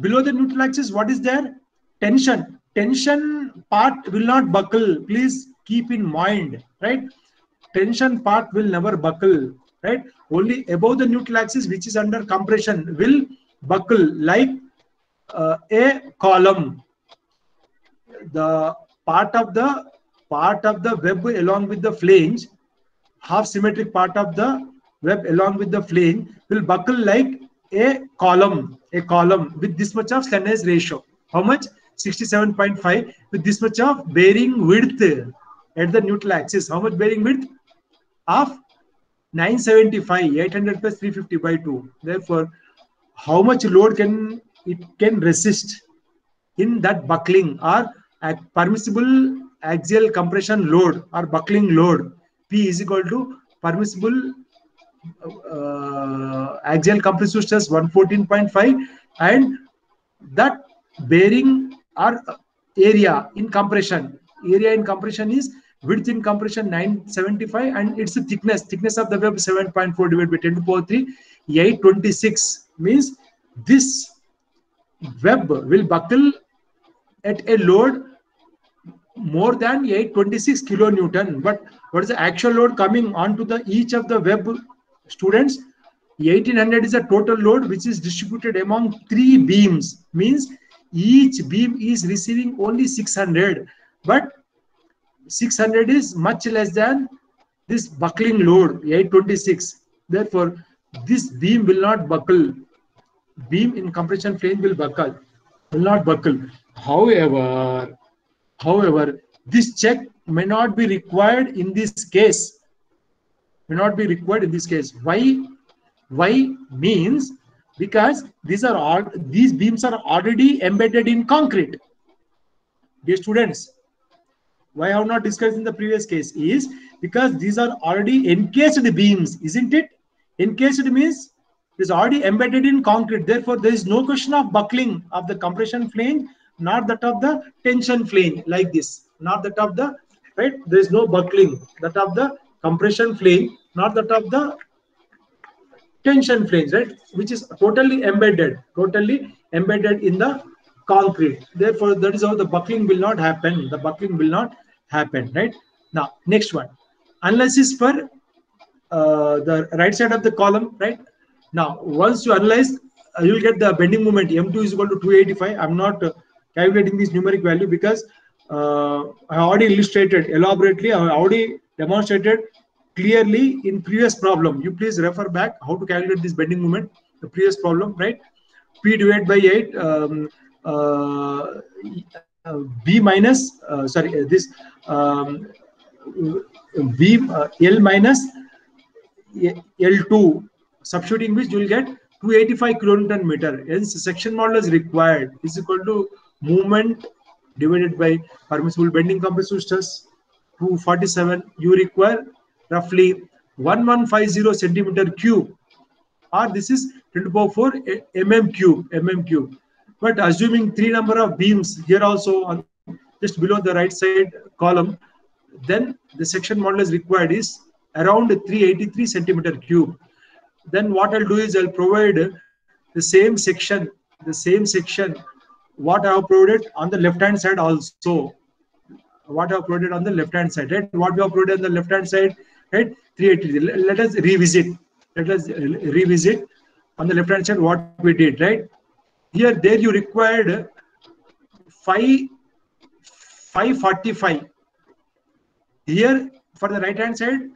Below the neutral axis, what is there? Tension. Tension part will not buckle. Please keep in mind, right? Tension part will never buckle, right? Only above the neutral axis, which is under compression, will buckle, like a column. The part of the web along with the flange, half symmetric part of the web along with the flange will buckle like a column with this much of slenderness ratio. How much? 67.5 with this much of bearing width at the neutral axis. How much bearing width? Of 975, 800 plus 350 by 2. Therefore, how much load can resist in that buckling or permissible axial compression load or buckling load? P is equal to permissible axial compressive stress 114.5 and that bearing or area in compression. Area in compression is width in compression 975 and its thickness of the web 7.4 divided by 10 to the power 3, 826 means this web will buckle at a load more than 826 kilonewton. But what is the actual load coming onto the each of the web, students? 1800 is a total load which is distributed among 3 beams, means each beam is receiving only 600, but 600 is much less than this buckling load 826. Therefore, this beam will not buckle. Beam in compression flange will not buckle. However, this check may not be required in this case. Why? Means Because these beams are already embedded in concrete. Dear students, why I have not discussed in the previous case is because these are already encased beams, isn't it? Encased means it is already embedded in concrete. Therefore, there is no question of buckling of the compression flange, not that of the tension flange, like this. Not that of the, right? There is no buckling. That of the compression flange, not that of the tension flange, right? Which is totally embedded in the concrete. Therefore, that is how the buckling will not happen. The buckling will not happen, right? Now, next one, analysis for the right side of the column, right? Now, once you analyze, you will get the bending moment M2 is equal to 285. I'm not calculating this numeric value because I already illustrated elaborately. I already demonstrated clearly in previous problem. You please refer back how to calculate this bending moment, the previous problem, right? P divided by 8 B minus this V L minus L2, substituting which you will get 285 kilonewton meter. Hence, section modulus required is equal to movement divided by permissible bending compressive stress 247. You require roughly 1150 centimeter cube, or this is 10 to the power 4 mm cube. But assuming 3 number of beams here also on just below the right side column, then the section modulus required is around 383 centimeter cube. Then what I'll do is I'll provide the same section what I have provided on the left hand side also. What I have provided on the left hand side, right? What we have provided on the left hand side, right? 383. Let us revisit on the left hand side what we did, right? Here, there you required 545. Here, for the right hand side,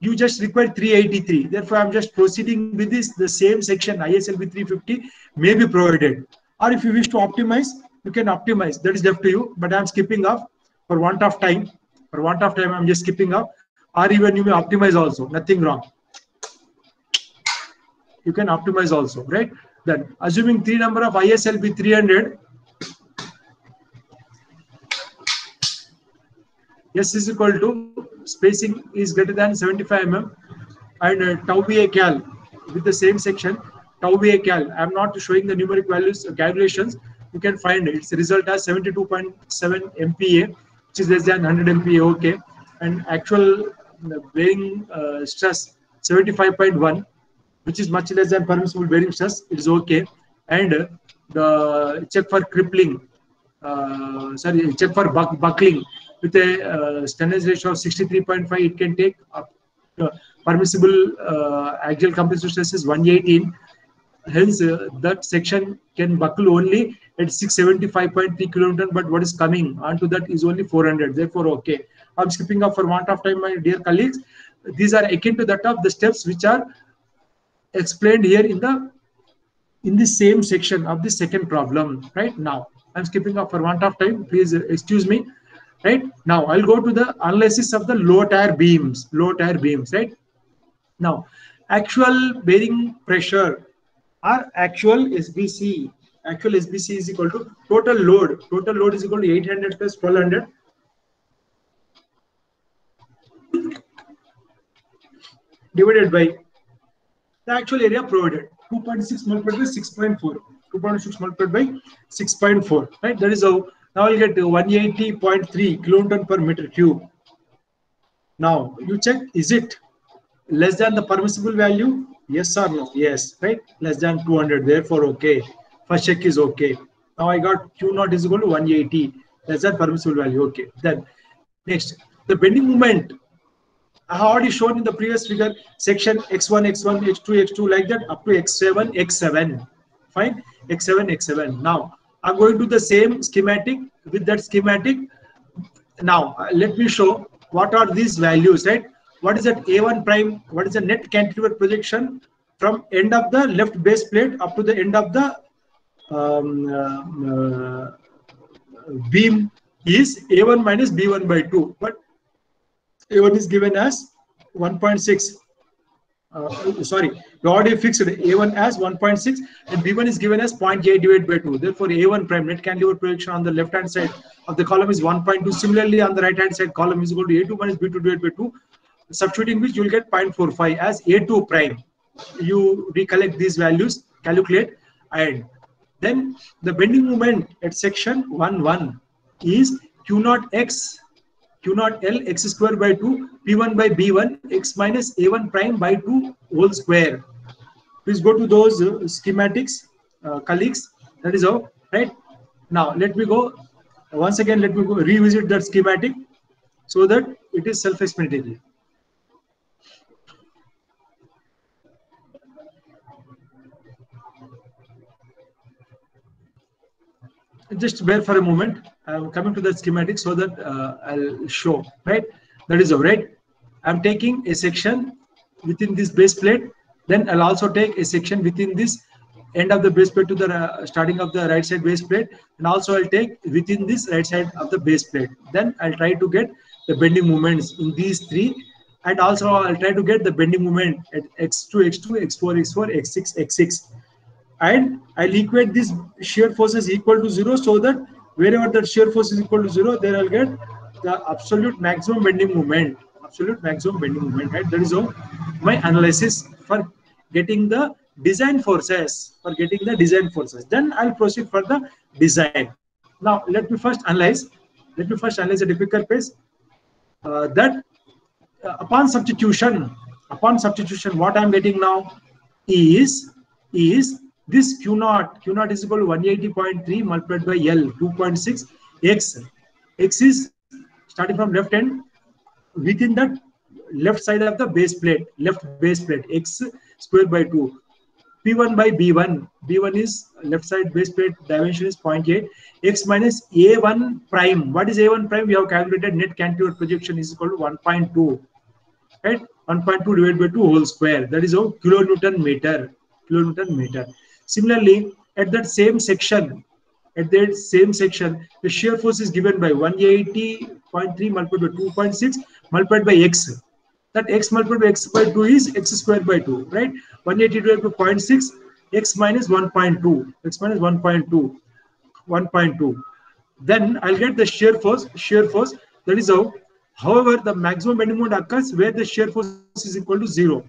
you just require 383. Therefore, I'm just proceeding with this. The same section ISLB 350 may be provided. Or if you wish to optimize, you can optimize. That is left to you. But I'm skipping off for want of time. For want of time, I'm just skipping off. Or even you may optimize also. Nothing wrong. You can optimize also, right? Then, assuming 3 number of ISLB 300, S is equal to spacing is greater than 75 mm and tau BA cal with the same section, tau BA cal. I'm not showing the numeric values calculations. You can find its result as 72.7 MPa, which is less than 100 MPa, okay. And actual bearing stress 75.1, which is much less than permissible bearing stress. It is okay. And the check for crippling, check for buckling with a Stennes ratio of 63.5, it can take up permissible axial compressive stress is 118. Hence, that section can buckle only at 675.3 kilonewton, but what is coming onto that is only 400. Therefore, okay. I'm skipping up for want of time, my dear colleagues. These are akin to that of the steps which are explained here in the same section of the second problem. Right now, I'm skipping up for want of time. Please excuse me. Right now, I'll go to the analysis of the low tire beams. Right now, actual bearing pressure or actual SBC. Actual SBC is equal to total load. Total load is equal to 800 plus 1200 divided by the actual area provided. 2.6 multiplied by 6.4. 2.6 multiplied by 6.4. Right. That is how. Now you get 180.3 kilonewton per meter cube. Now you check, is it less than the permissible value? Yes or no? Yes, right? Less than 200. Therefore, okay. First check is okay. Now I got Q0 is equal to 180. Less than permissible value. Okay. Then next, the bending moment. I have already shown in the previous figure section X1, X1, X2, X2 like that up to X7, X7. Fine. X7, X7. Now I'm going to the same schematic. With that schematic, now let me show what are these values, right? What is that A1 prime? What is the net cantilever projection from end of the left base plate up to the end of the beam is A1 minus B1 by 2. But A1 is given as 1.6. sorry, you already fixed A1 as 1.6 and B1 is given as 0.8 divided by 2. Therefore, A1 prime net cantilever projection on the left hand side of the column is 1.2. Similarly, on the right hand side column is equal to A2 minus B2 divided by 2. Substituting which you will get 0.45 as A2 prime. You recollect these values, calculate, and then the bending moment at section 1 is Q naught X Q naught L x square by 2 P1 by B1 x minus A1 prime by 2 whole square. Please go to those schematics, colleagues. That is how, right? Now let me go once again. Let me go revisit that schematic so that it is self-explanatory. Just bear for a moment. I'm coming to the schematic so that I'll show, right? That is all right. I'm taking a section within this base plate. Then I'll also take a section within this end of the base plate to the starting of the right side base plate. And also I'll take within this right side of the base plate. Then I'll try to get the bending moments in these three. And also I'll try to get the bending moment at x2, x2, x4, x4, x6, x6. And I'll equate these shear forces equal to 0 so that wherever the shear force is equal to 0, there I'll get the absolute maximum bending moment. Absolute maximum bending moment, right? That is how my analysis for getting the design forces. Then I'll proceed for the design. Now let me first analyze. A typical case that upon substitution, what I'm getting now is this Q naught is equal to 180.3 multiplied by L 2.6 x is starting from left end within that left side of the base plate, x square by 2 P1 by B1 is left side base plate, dimension is 0.8 x minus A1 prime. What is A1 prime? We have calculated net cantilever projection is equal to 1.2, right? 1.2 divided by 2 whole square. That is how kilonewton meter. Similarly, at that same section, the shear force is given by 180.3 multiplied by 2.6 multiplied by x. That x multiplied by x by 2 is x squared by 2, right? 180 divided by 0.6, x minus 1.2, 1.2. Then I'll get the shear force. That is how. However, the maximum bending moment occurs where the shear force is equal to 0.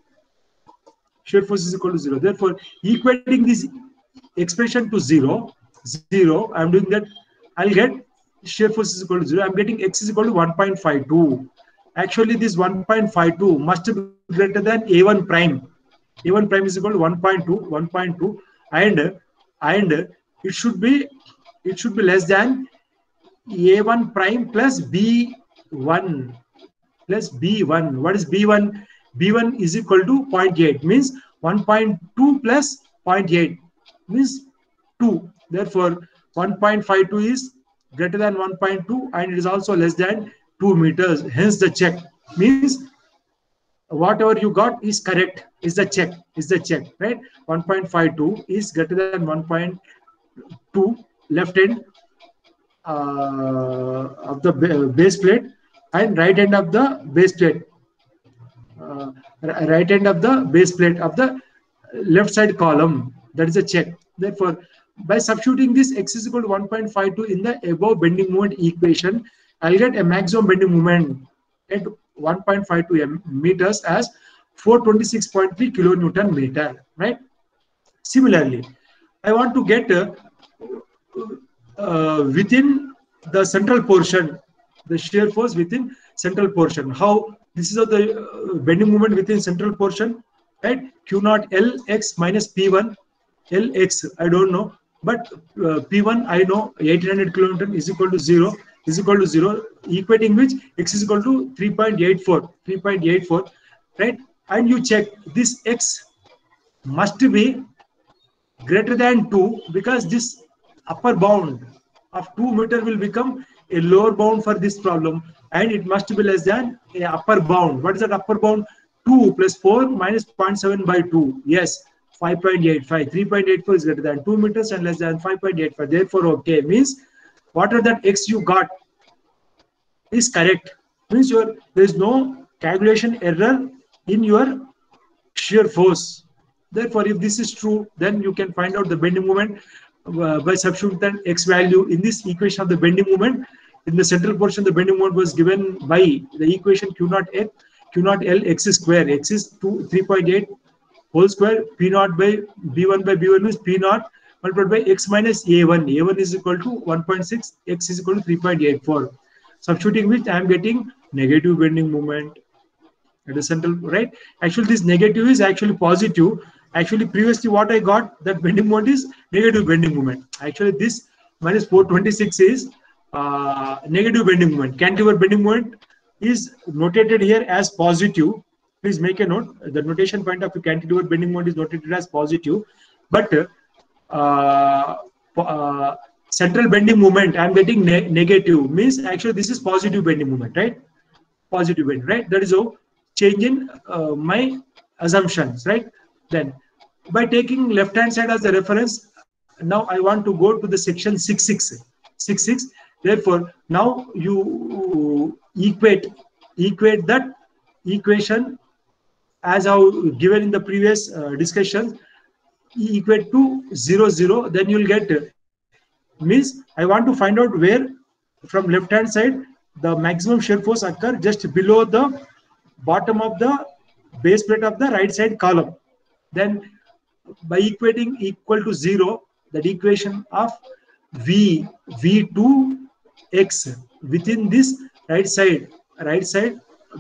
Therefore, equating this expression to 0, I'm doing that. I'll get shear force is equal to 0. I'm getting x is equal to 1.52. Actually, this 1.52 must be greater than A1 prime. A1 prime is equal to 1.2, and it should be less than A1 prime plus B1. What is B1? B1 is equal to 0.8, means 1.2 plus 0.8 means 2. Therefore, 1.52 is greater than 1.2 and it is also less than 2 meters. Hence, the check means whatever you got is correct. Is the check, right? 1.52 is greater than 1.2 left end of the base plate and right end of the base plate. Right end of the base plate of the left side column. That is a check. Therefore, by substituting this x is equal to 1.52 in the above bending moment equation, I'll get a maximum bending moment at 1.52 meters as 426.3 kilonewton meter, right? Similarly, I want to get within the central portion, the shear force within central portion. How? This is the bending moment within central portion, right? Q naught L x minus P1 L x, I don't know, but P1 I know 1800 kilonewton is equal to 0, equating which x is equal to 3.84, right? And you check this x must be greater than 2 because this upper bound of 2 meter will become a lower bound for this problem, and it must be less than a upper bound. What is that upper bound? 2 plus 4 minus 0.7 by 2. Yes, 5.85. 3.84 is greater than 2 meters and less than 5.85. Therefore, okay, means whatever that x you got is correct. Means there is no calculation error in your shear force. Therefore, if this is true, then you can find out the bending moment by substituting x value in this equation of the bending moment. In the central portion, the bending moment was given by the equation Q naught L x square. X is 3.8 whole square. P naught by B1 is P naught multiplied by x minus A1. A1 is equal to 1.6. X is equal to 3.84. Substituting which I am getting negative bending moment at the central, right? Actually, this negative is actually positive. Actually, previously what I got, that bending moment is negative bending moment. Actually, this minus 426 is negative bending moment. Cantilever bending moment is notated here as positive. Please make a note. The notation point of the cantilever bending moment is notated as positive, but central bending moment I am getting negative, means actually this is positive bending moment, right? Positive bending, right? That is how change in my assumptions, right? Then by taking left hand side as the reference, now I want to go to the section 6.6. Therefore, now you equate that equation as how given in the previous discussion, equate to 0, 0. Then you will get, means I want to find out where from left hand side the maximum shear force occur just below the bottom of the base plate of the right side column. Then by equating equal to 0, that equation of V2 x within this right side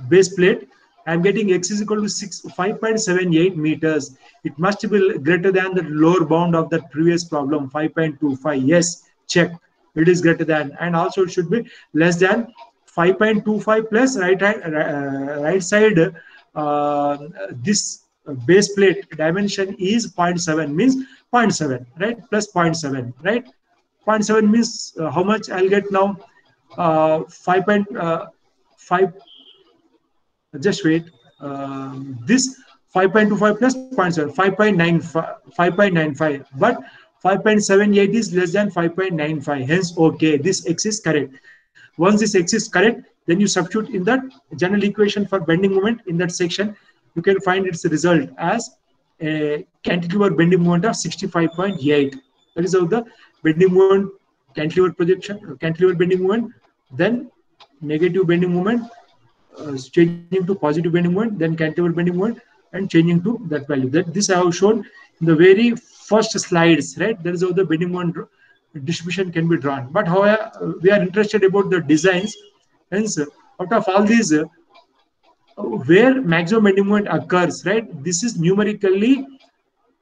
base plate, I am getting x is equal to 5.78 meters. It must be greater than the lower bound of the previous problem, 5.25. Yes, check. It is greater than, and also it should be less than 5.25 plus right side this base plate dimension is 0.7, means 0.7, right? Plus 0.7, right? 0.7 means how much I'll get now? 5.5. Just wait. This 5.25 plus 0.7, 5.95. But 5.78 is less than 5.95. Hence, okay, this x is correct. Once this x is correct, then you substitute in that general equation for bending moment in that section. You can find its result as a cantilever bending moment of 65.8. That is how the bending moment, cantilever projection, cantilever bending moment, then negative bending moment, changing to positive bending moment, then cantilever bending moment, and changing to that value. That this I have shown in the very first slides, right? That is how the bending moment distribution can be drawn. But however, we are interested about the designs. Hence, out of all these, where maximum bending moment occurs, right? This is numerically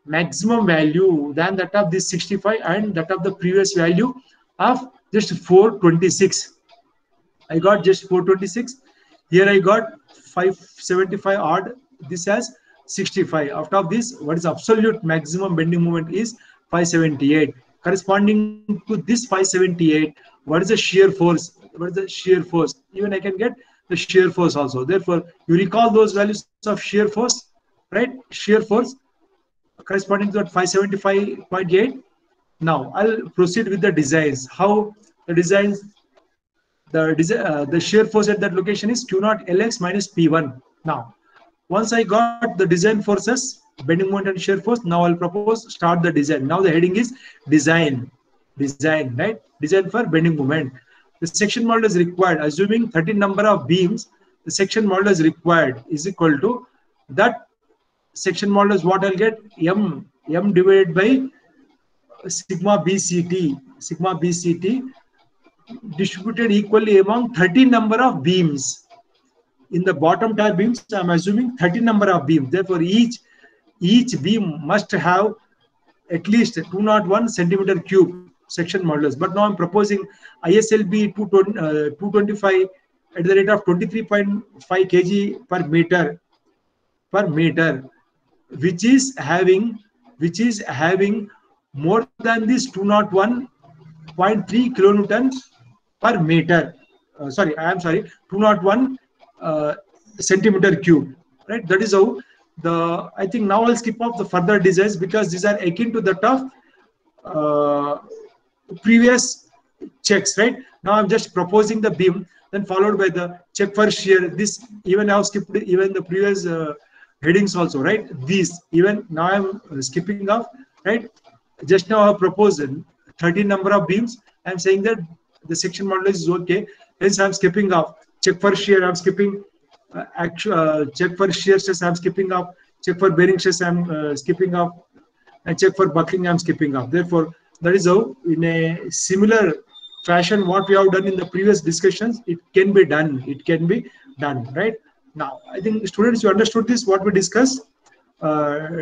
maximum value than that of this 65 and that of the previous value of just 426. I got just 426. Here I got 575 odd. This has 65. Out of this, what is absolute maximum bending moment is 578. Corresponding to this 578, what is the shear force? What is the shear force? Even I can get the shear force also. Therefore, you recall those values of shear force, right? Shear force corresponding to that 575.8. Now I'll proceed with the designs. How the designs, the shear force at that location is Q naught Lx minus P1. Now, once I got the design forces, bending moment and shear force, now I'll propose start the design. Now the heading is design, right? Design for bending moment. The section model is required, assuming 13 number of beams. The section model is required is equal to that section model is what I'll get, m divided by sigma BCT distributed equally among 13 number of beams. In the bottom tier beams, I'm assuming 13 number of beams. Therefore, each beam must have at least 201 centimeter cube section modulus. But now I'm proposing ISLB 225 at the rate of 23.5 kg per meter, which is having more than this 201.3 kilonewton per meter. 201 centimeter cube, right? That is how the, I think now I'll skip off the further designs because these are akin to that of previous checks, right? Now I'm just proposing the beam, then followed by the check for shear. This even I have skipped even the previous headings also, right? These, even now I'm skipping off, right? Just now I have proposed 13 number of beams. I'm saying that the section modulus is okay. Hence I'm skipping off. Check for shear, I'm skipping. Check for shear stress, I'm skipping off. Check for bearing stress, I'm skipping off. And check for buckling, I'm skipping off. Therefore, that is how, in a similar fashion, what we have done in the previous discussions, it can be done. It can be done, right? Now, I think students, you understood this, what we discussed.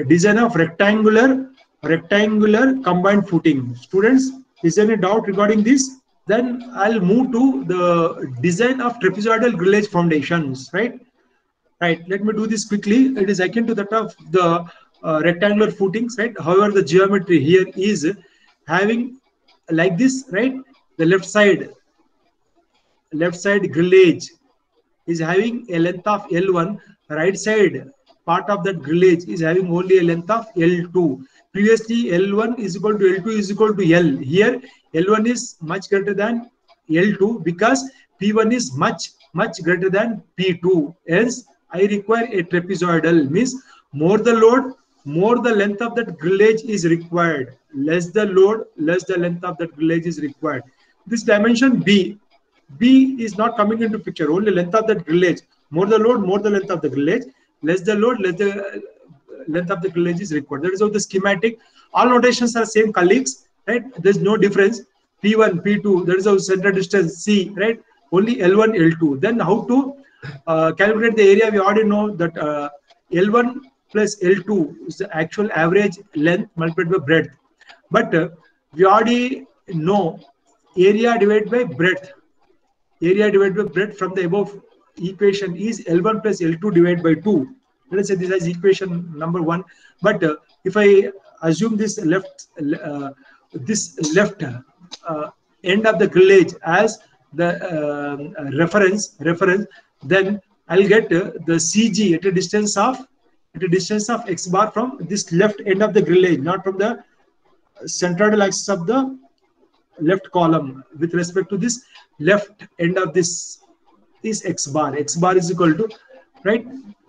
Design of rectangular combined footing. Students, is there any doubt regarding this? Then I'll move to the design of trapezoidal grillage foundations, right? Right. Let me do this quickly. It is akin to that of the rectangular footings, right? However, the geometry here is having like this, right? The left side grillage is having a length of L1. Right side part of that grillage is having only a length of L2. Previously, L1 is equal to L2 is equal to L. Here, L1 is much greater than L2 because P1 is much greater than P2. Hence, I require a trapezoidal. Means more the load, more the length of that grillage is required. Less the load, less the length of that grillage is required. This dimension B is not coming into picture. Only length of that grillage. More the load, more the length of the grillage. Less the load, less the length of the grillage is required. That is how the schematic. All notations are same, colleagues, right? There's no difference. P1, P2, that is how center distance C, right? Only L1, L2. Then how to calculate the area? We already know that L1 plus L2 is the actual average length multiplied by breadth. But we already know area divided by breadth. Area divided by breadth from the above equation is L1 plus L2 divided by 2. Let us say this is equation number 1. But if I assume this left end of the grillage as the reference, then I'll get the CG at a distance of x bar from this left end of the grillage, not from the centroidal axis of the left column. With respect to this left end of this is x bar. X bar is equal to, right,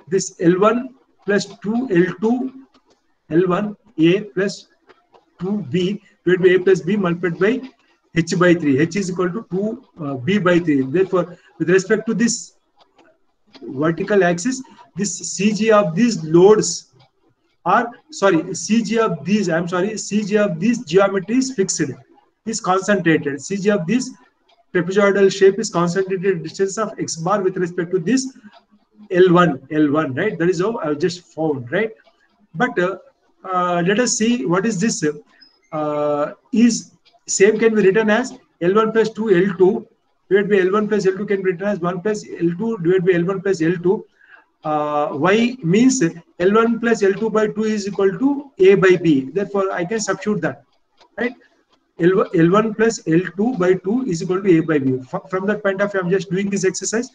this L1 plus 2 L2 L1 A plus 2B divided by A plus B multiplied by H by 3. H is equal to 2B by 3. Therefore, with respect to this vertical axis, this CG of these loads are, CG of these geometry is fixed, is concentrated. CG of this trapezoidal shape is concentrated distance of x bar with respect to this L1, right? That is how I just found, right? But let us see what is this. Is same can be written as L1 plus 2 L2 divided by L1 plus L2 can be written as 1 plus L2 divided by L1 plus L2. Y means L1 plus L2 by 2 is equal to A by B. Therefore, I can substitute that, right? L1 plus L2 by 2 is equal to A by B. From that point of view, I'm just doing this exercise.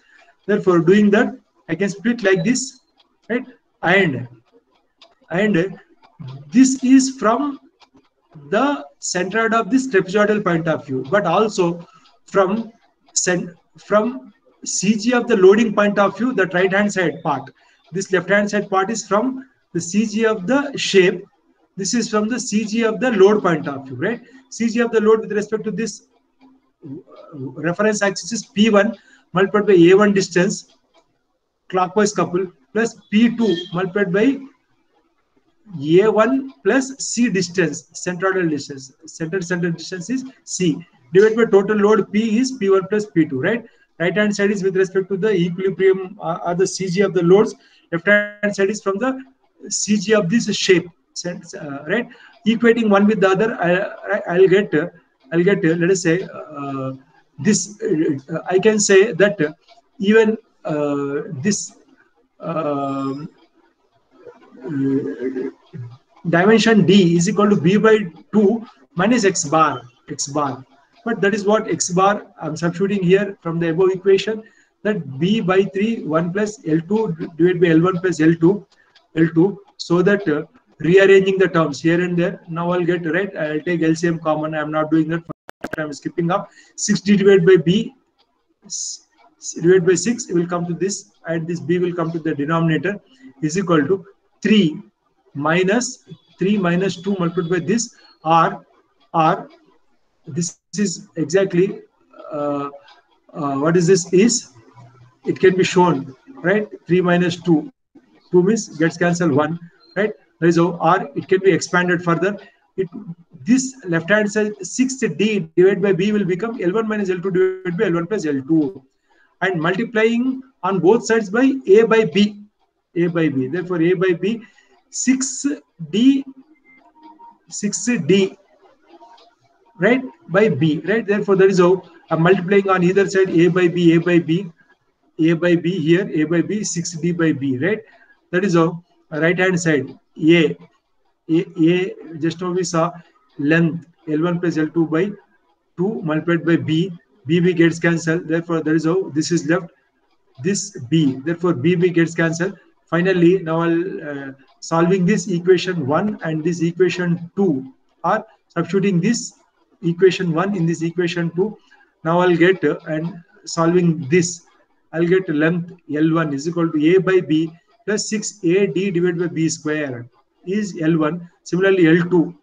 Therefore, doing that, I can split like this, right? And this is from the centroid of this trapezoidal point of view, but also from CG of the loading point of view, that right hand side part. This left hand side part is from the CG of the shape. This is from the CG of the load point of view, right? CG of the load with respect to this reference axis is P1 multiplied by A1 distance, clockwise couple, plus P2 multiplied by A1 plus C distance, centroidal distance. Center distance is C. Divided by total load P is P1 plus P2, right? Right hand side is with respect to the equilibrium or the CG of the loads. Left hand side is from the CG of this shape, right? Equating one with the other, I'll get let us say this. I can say that even this dimension D is equal to B by 2 minus x bar. But that is what x bar I'm substituting here from the above equation, that B by 3 1 plus L2 divided by L1 plus L2, so that rearranging the terms here and there. Now I'll get, right, I'll take LCM common. I'm not doing that. I'm skipping up. 60 divided by B divided by 6 will come to this, and this B will come to the denominator. is equal to 3 minus 2 multiplied by this, or this is exactly what is this is, it can be shown, right? 3 minus 2, 2 means gets cancelled 1, right? There is or it can be expanded further. This left hand side 6d divided by b will become L1 minus L2 divided by L1 plus L2, and multiplying on both sides by a by b, therefore a by b 6d right by b, right? Therefore that is how I'm multiplying on either side a by b here, a by b 6d by b, right? That is how right hand side a just now we saw length L1 plus L2 by 2 multiplied by b gets cancelled, therefore that is how this is left, this b, therefore b gets cancelled. Finally now I'll solving this equation 1 and this equation 2, or substituting this equation 1 in this equation 2. Now I'll get and solving this, I'll get length L1 is equal to a by b plus 6ad divided by b square is L1. Similarly L2,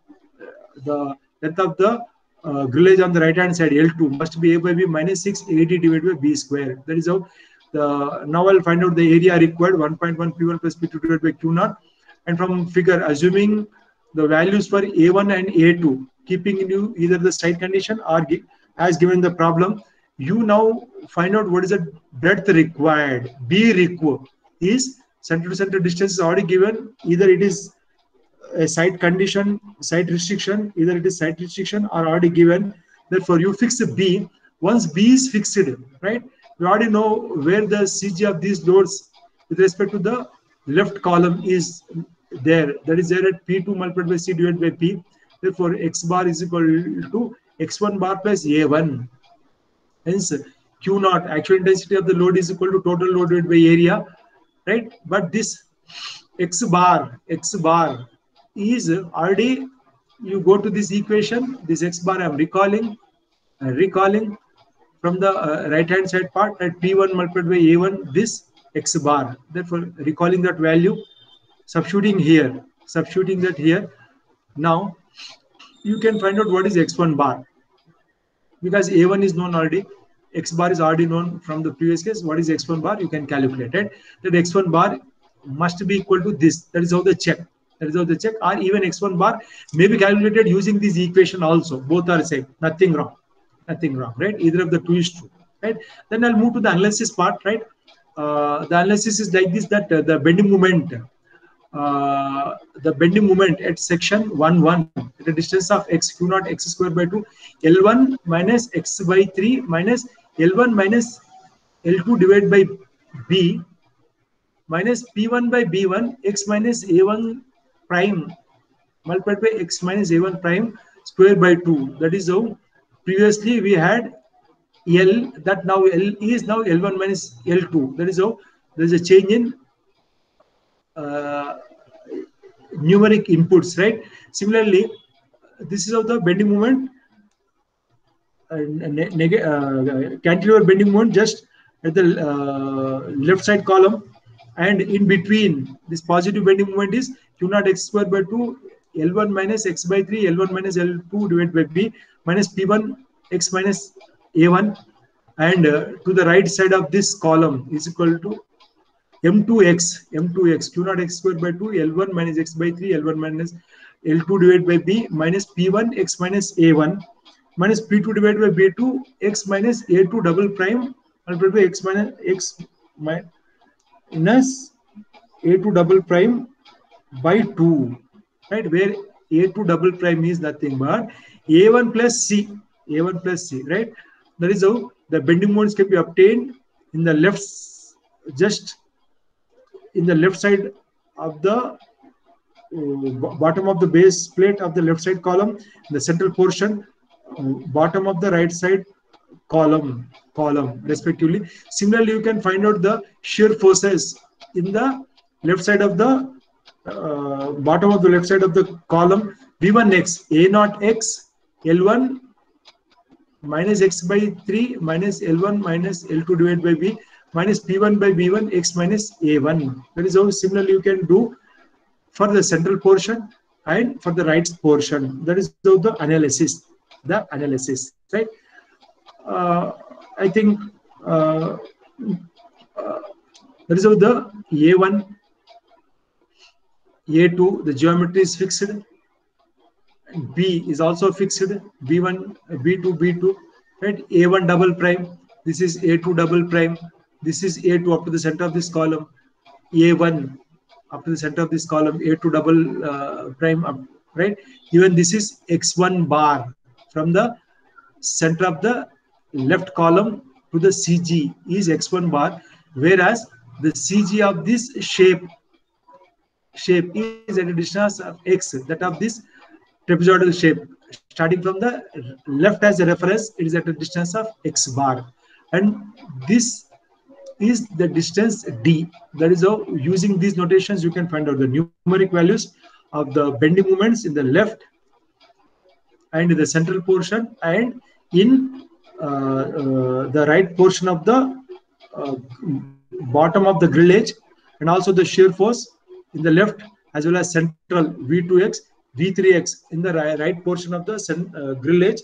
the length of the grillage on the right hand side L2 must be a by b minus 6ad divided by b square. That is how now I'll find out the area required, 1.1 P1 plus P2 divided by Q0, and from figure assuming the values for A1 and A2, keeping in you either the side condition or as given the problem, you now find out what is the breadth required. B required is center to center distance is already given, either it is a side condition, side restriction, either it is side restriction or already given. Therefore you fix B. Once B is fixed, right, you already know where the CG of these loads with respect to the left column is there. That is there at P2 multiplied by C divided by P. Therefore X bar is equal to X1 bar plus A1. Hence Q0, actual intensity of the load, is equal to total load divided by area, right? But this X bar is already, you go to this equation, this X bar I'm recalling from the right hand side part at P1 multiplied by A1, this X bar. Therefore recalling that value, substituting that here. Now you can find out what is X1 bar, because A1 is known already, X bar is already known from the previous case. What is X1 bar? You can calculate it. That X1 bar must be equal to this. That is how the check. Or even X1 bar may be calculated using this equation also. Both are same. Nothing wrong, right? Either of the two is true, right? Then I'll move to the analysis part, right? The analysis is like this, that the bending moment at section 1 at a distance of x q0 x square by 2 L1 minus x by 3 minus L1 minus L2 divided by b minus P1 by B1 x minus A1 prime multiplied by x minus A1 prime square by 2. That is how previously we had L, that now L is now L1 minus L2. That is how there is a change in numeric inputs, right? Similarly, this is how the bending moment, cantilever bending moment just at the left side column, and in between this positive bending moment is Q0 x square by 2 L1 minus x by 3 L1 minus L2 divided by b minus P1 x minus A1, and to the right side of this column is equal to M2x Q0 x square by 2 L1 minus x by 3 L1 minus L2 divided by b minus P1 x minus A1 minus P2 divided by B2 x minus A2 double prime multiplied by x minus A2 double prime by 2, right? Where A2 double prime is nothing but A1 plus C, right? That is how the bending moments can be obtained in the left, just in the left side of the bottom of the base plate of the left side column, the central portion, bottom of the right side column respectively. Similarly, you can find out the shear forces in the left side of the bottom of the left side of the column. V1x A0x L1 minus x by 3 minus L1 minus L2 divided by b minus P1 by B1 x minus A1. That is how similarly you can do for the central portion and for the right portion. That is how the analysis, right? I think that is how the A1, A2, the geometry is fixed. B is also fixed. B1, B2, B2, right? A1 double prime. This is A2 double prime. This is A2 up to the center of this column. A1 up to the center of this column. A2 double prime up, right? Even this is X1 bar from the center of the left column to the CG is X1 bar, whereas the CG of this shape is at a distance of X, that of this trapezoidal shape. Starting from the left as a reference, it is at a distance of X bar, and this is the distance D. That is how, using these notations, you can find out the numeric values of the bending moments in the left and in the central portion, and in the right portion of the bottom of the grill edge, and also the shear force in the left as well as central V2x, V3x in the right portion of the grill edge.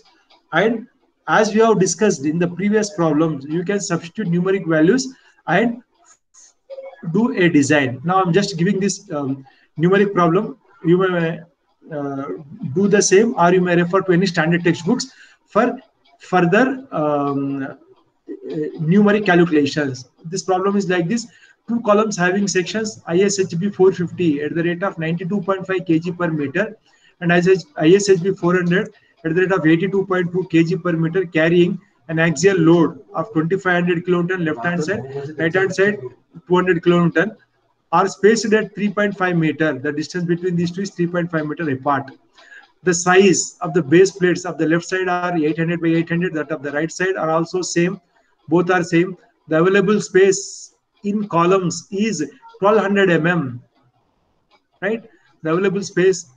And as we have discussed in the previous problems, you can substitute numeric values and do a design. Now I'm just giving this numeric problem. You may do the same, or you may refer to any standard textbooks for further numeric calculations. This problem is like this: two columns having sections ISHB 450 at the rate of 92.5 kg per meter and ISHB 400 at the rate of 82.2 kg per meter, carrying an axial load of 2500 kilonewton left hand side, right hand side 200 kilonewton, are spaced at 3.5 meter. The distance between these two is 3.5 meter apart. The size of the base plates of the left side are 800 by 800, that of the right side are also same, both are same. The available space in columns is 1200 mm, right? The available space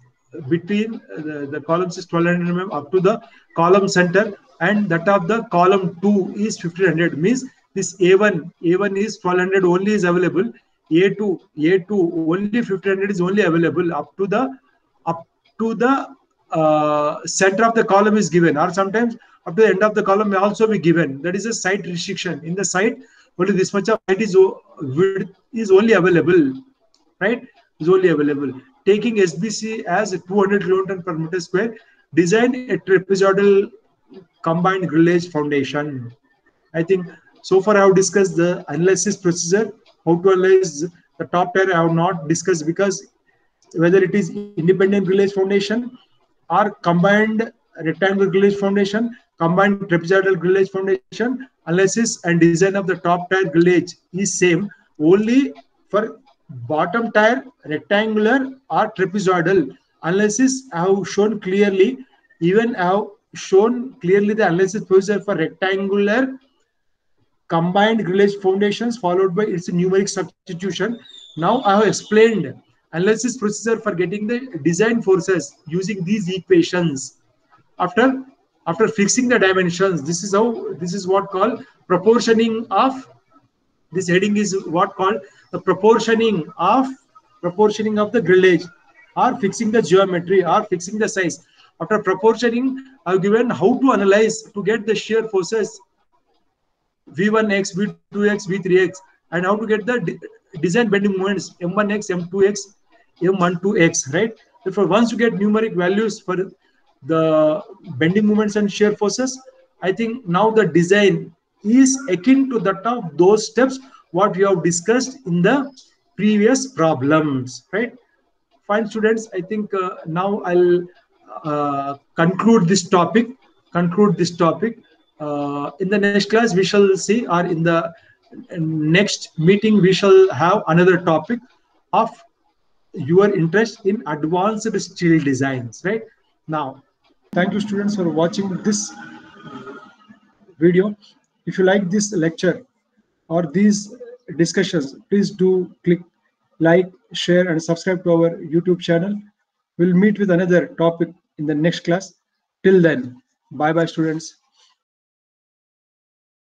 between the columns is 1200 mm up to the column center, and that of the column 2 is 1500. Means this A1 is 1200 only is available, A2 only 1500 is only available up to the center of the column is given, or sometimes up to the end of the column may also be given. That is a site restriction. In the site, only this much of height is width is only available, right? Is only available. Taking SBC as 200 kilonewton per meter square, design a trapezoidal combined grill edge foundation. I think so far I have discussed the analysis procedure. How to analyze the top tier I have not discussed, because whether it is independent grill edge foundation or combined rectangular grill edge foundation, combined trapezoidal grill edge foundation, analysis and design of the top tier grill edge is same. Only for bottom tier, rectangular or trapezoidal analysis I have shown clearly. Even I have shown clearly the analysis procedure for rectangular combined grill edge foundations followed by its numeric substitution. Now I have explained analysis procedure for getting the design forces using these equations. After fixing the dimensions, this is what called proportioning of. This heading is what called the proportioning of the grill edge, or fixing the geometry, or fixing the size. After proportioning, I've given how to analyze to get the shear forces V1x, V2x, V3x, and how to get the design bending moments M1x, M2x, M12x, right? Therefore, once you get numeric values for the bending moments and shear forces, I think now the design is akin to that of those steps what we have discussed in the previous problems, right? Fine, students. I think now I'll conclude this topic. In the next class, we shall see, or in the next meeting, we shall have another topic of your interest in advanced steel designs, right? Now, thank you, students, for watching this video. If you like this lecture or these discussions, please do click like, share, and subscribe to our YouTube channel. We'll meet with another topic in the next class. Till then, bye bye, students.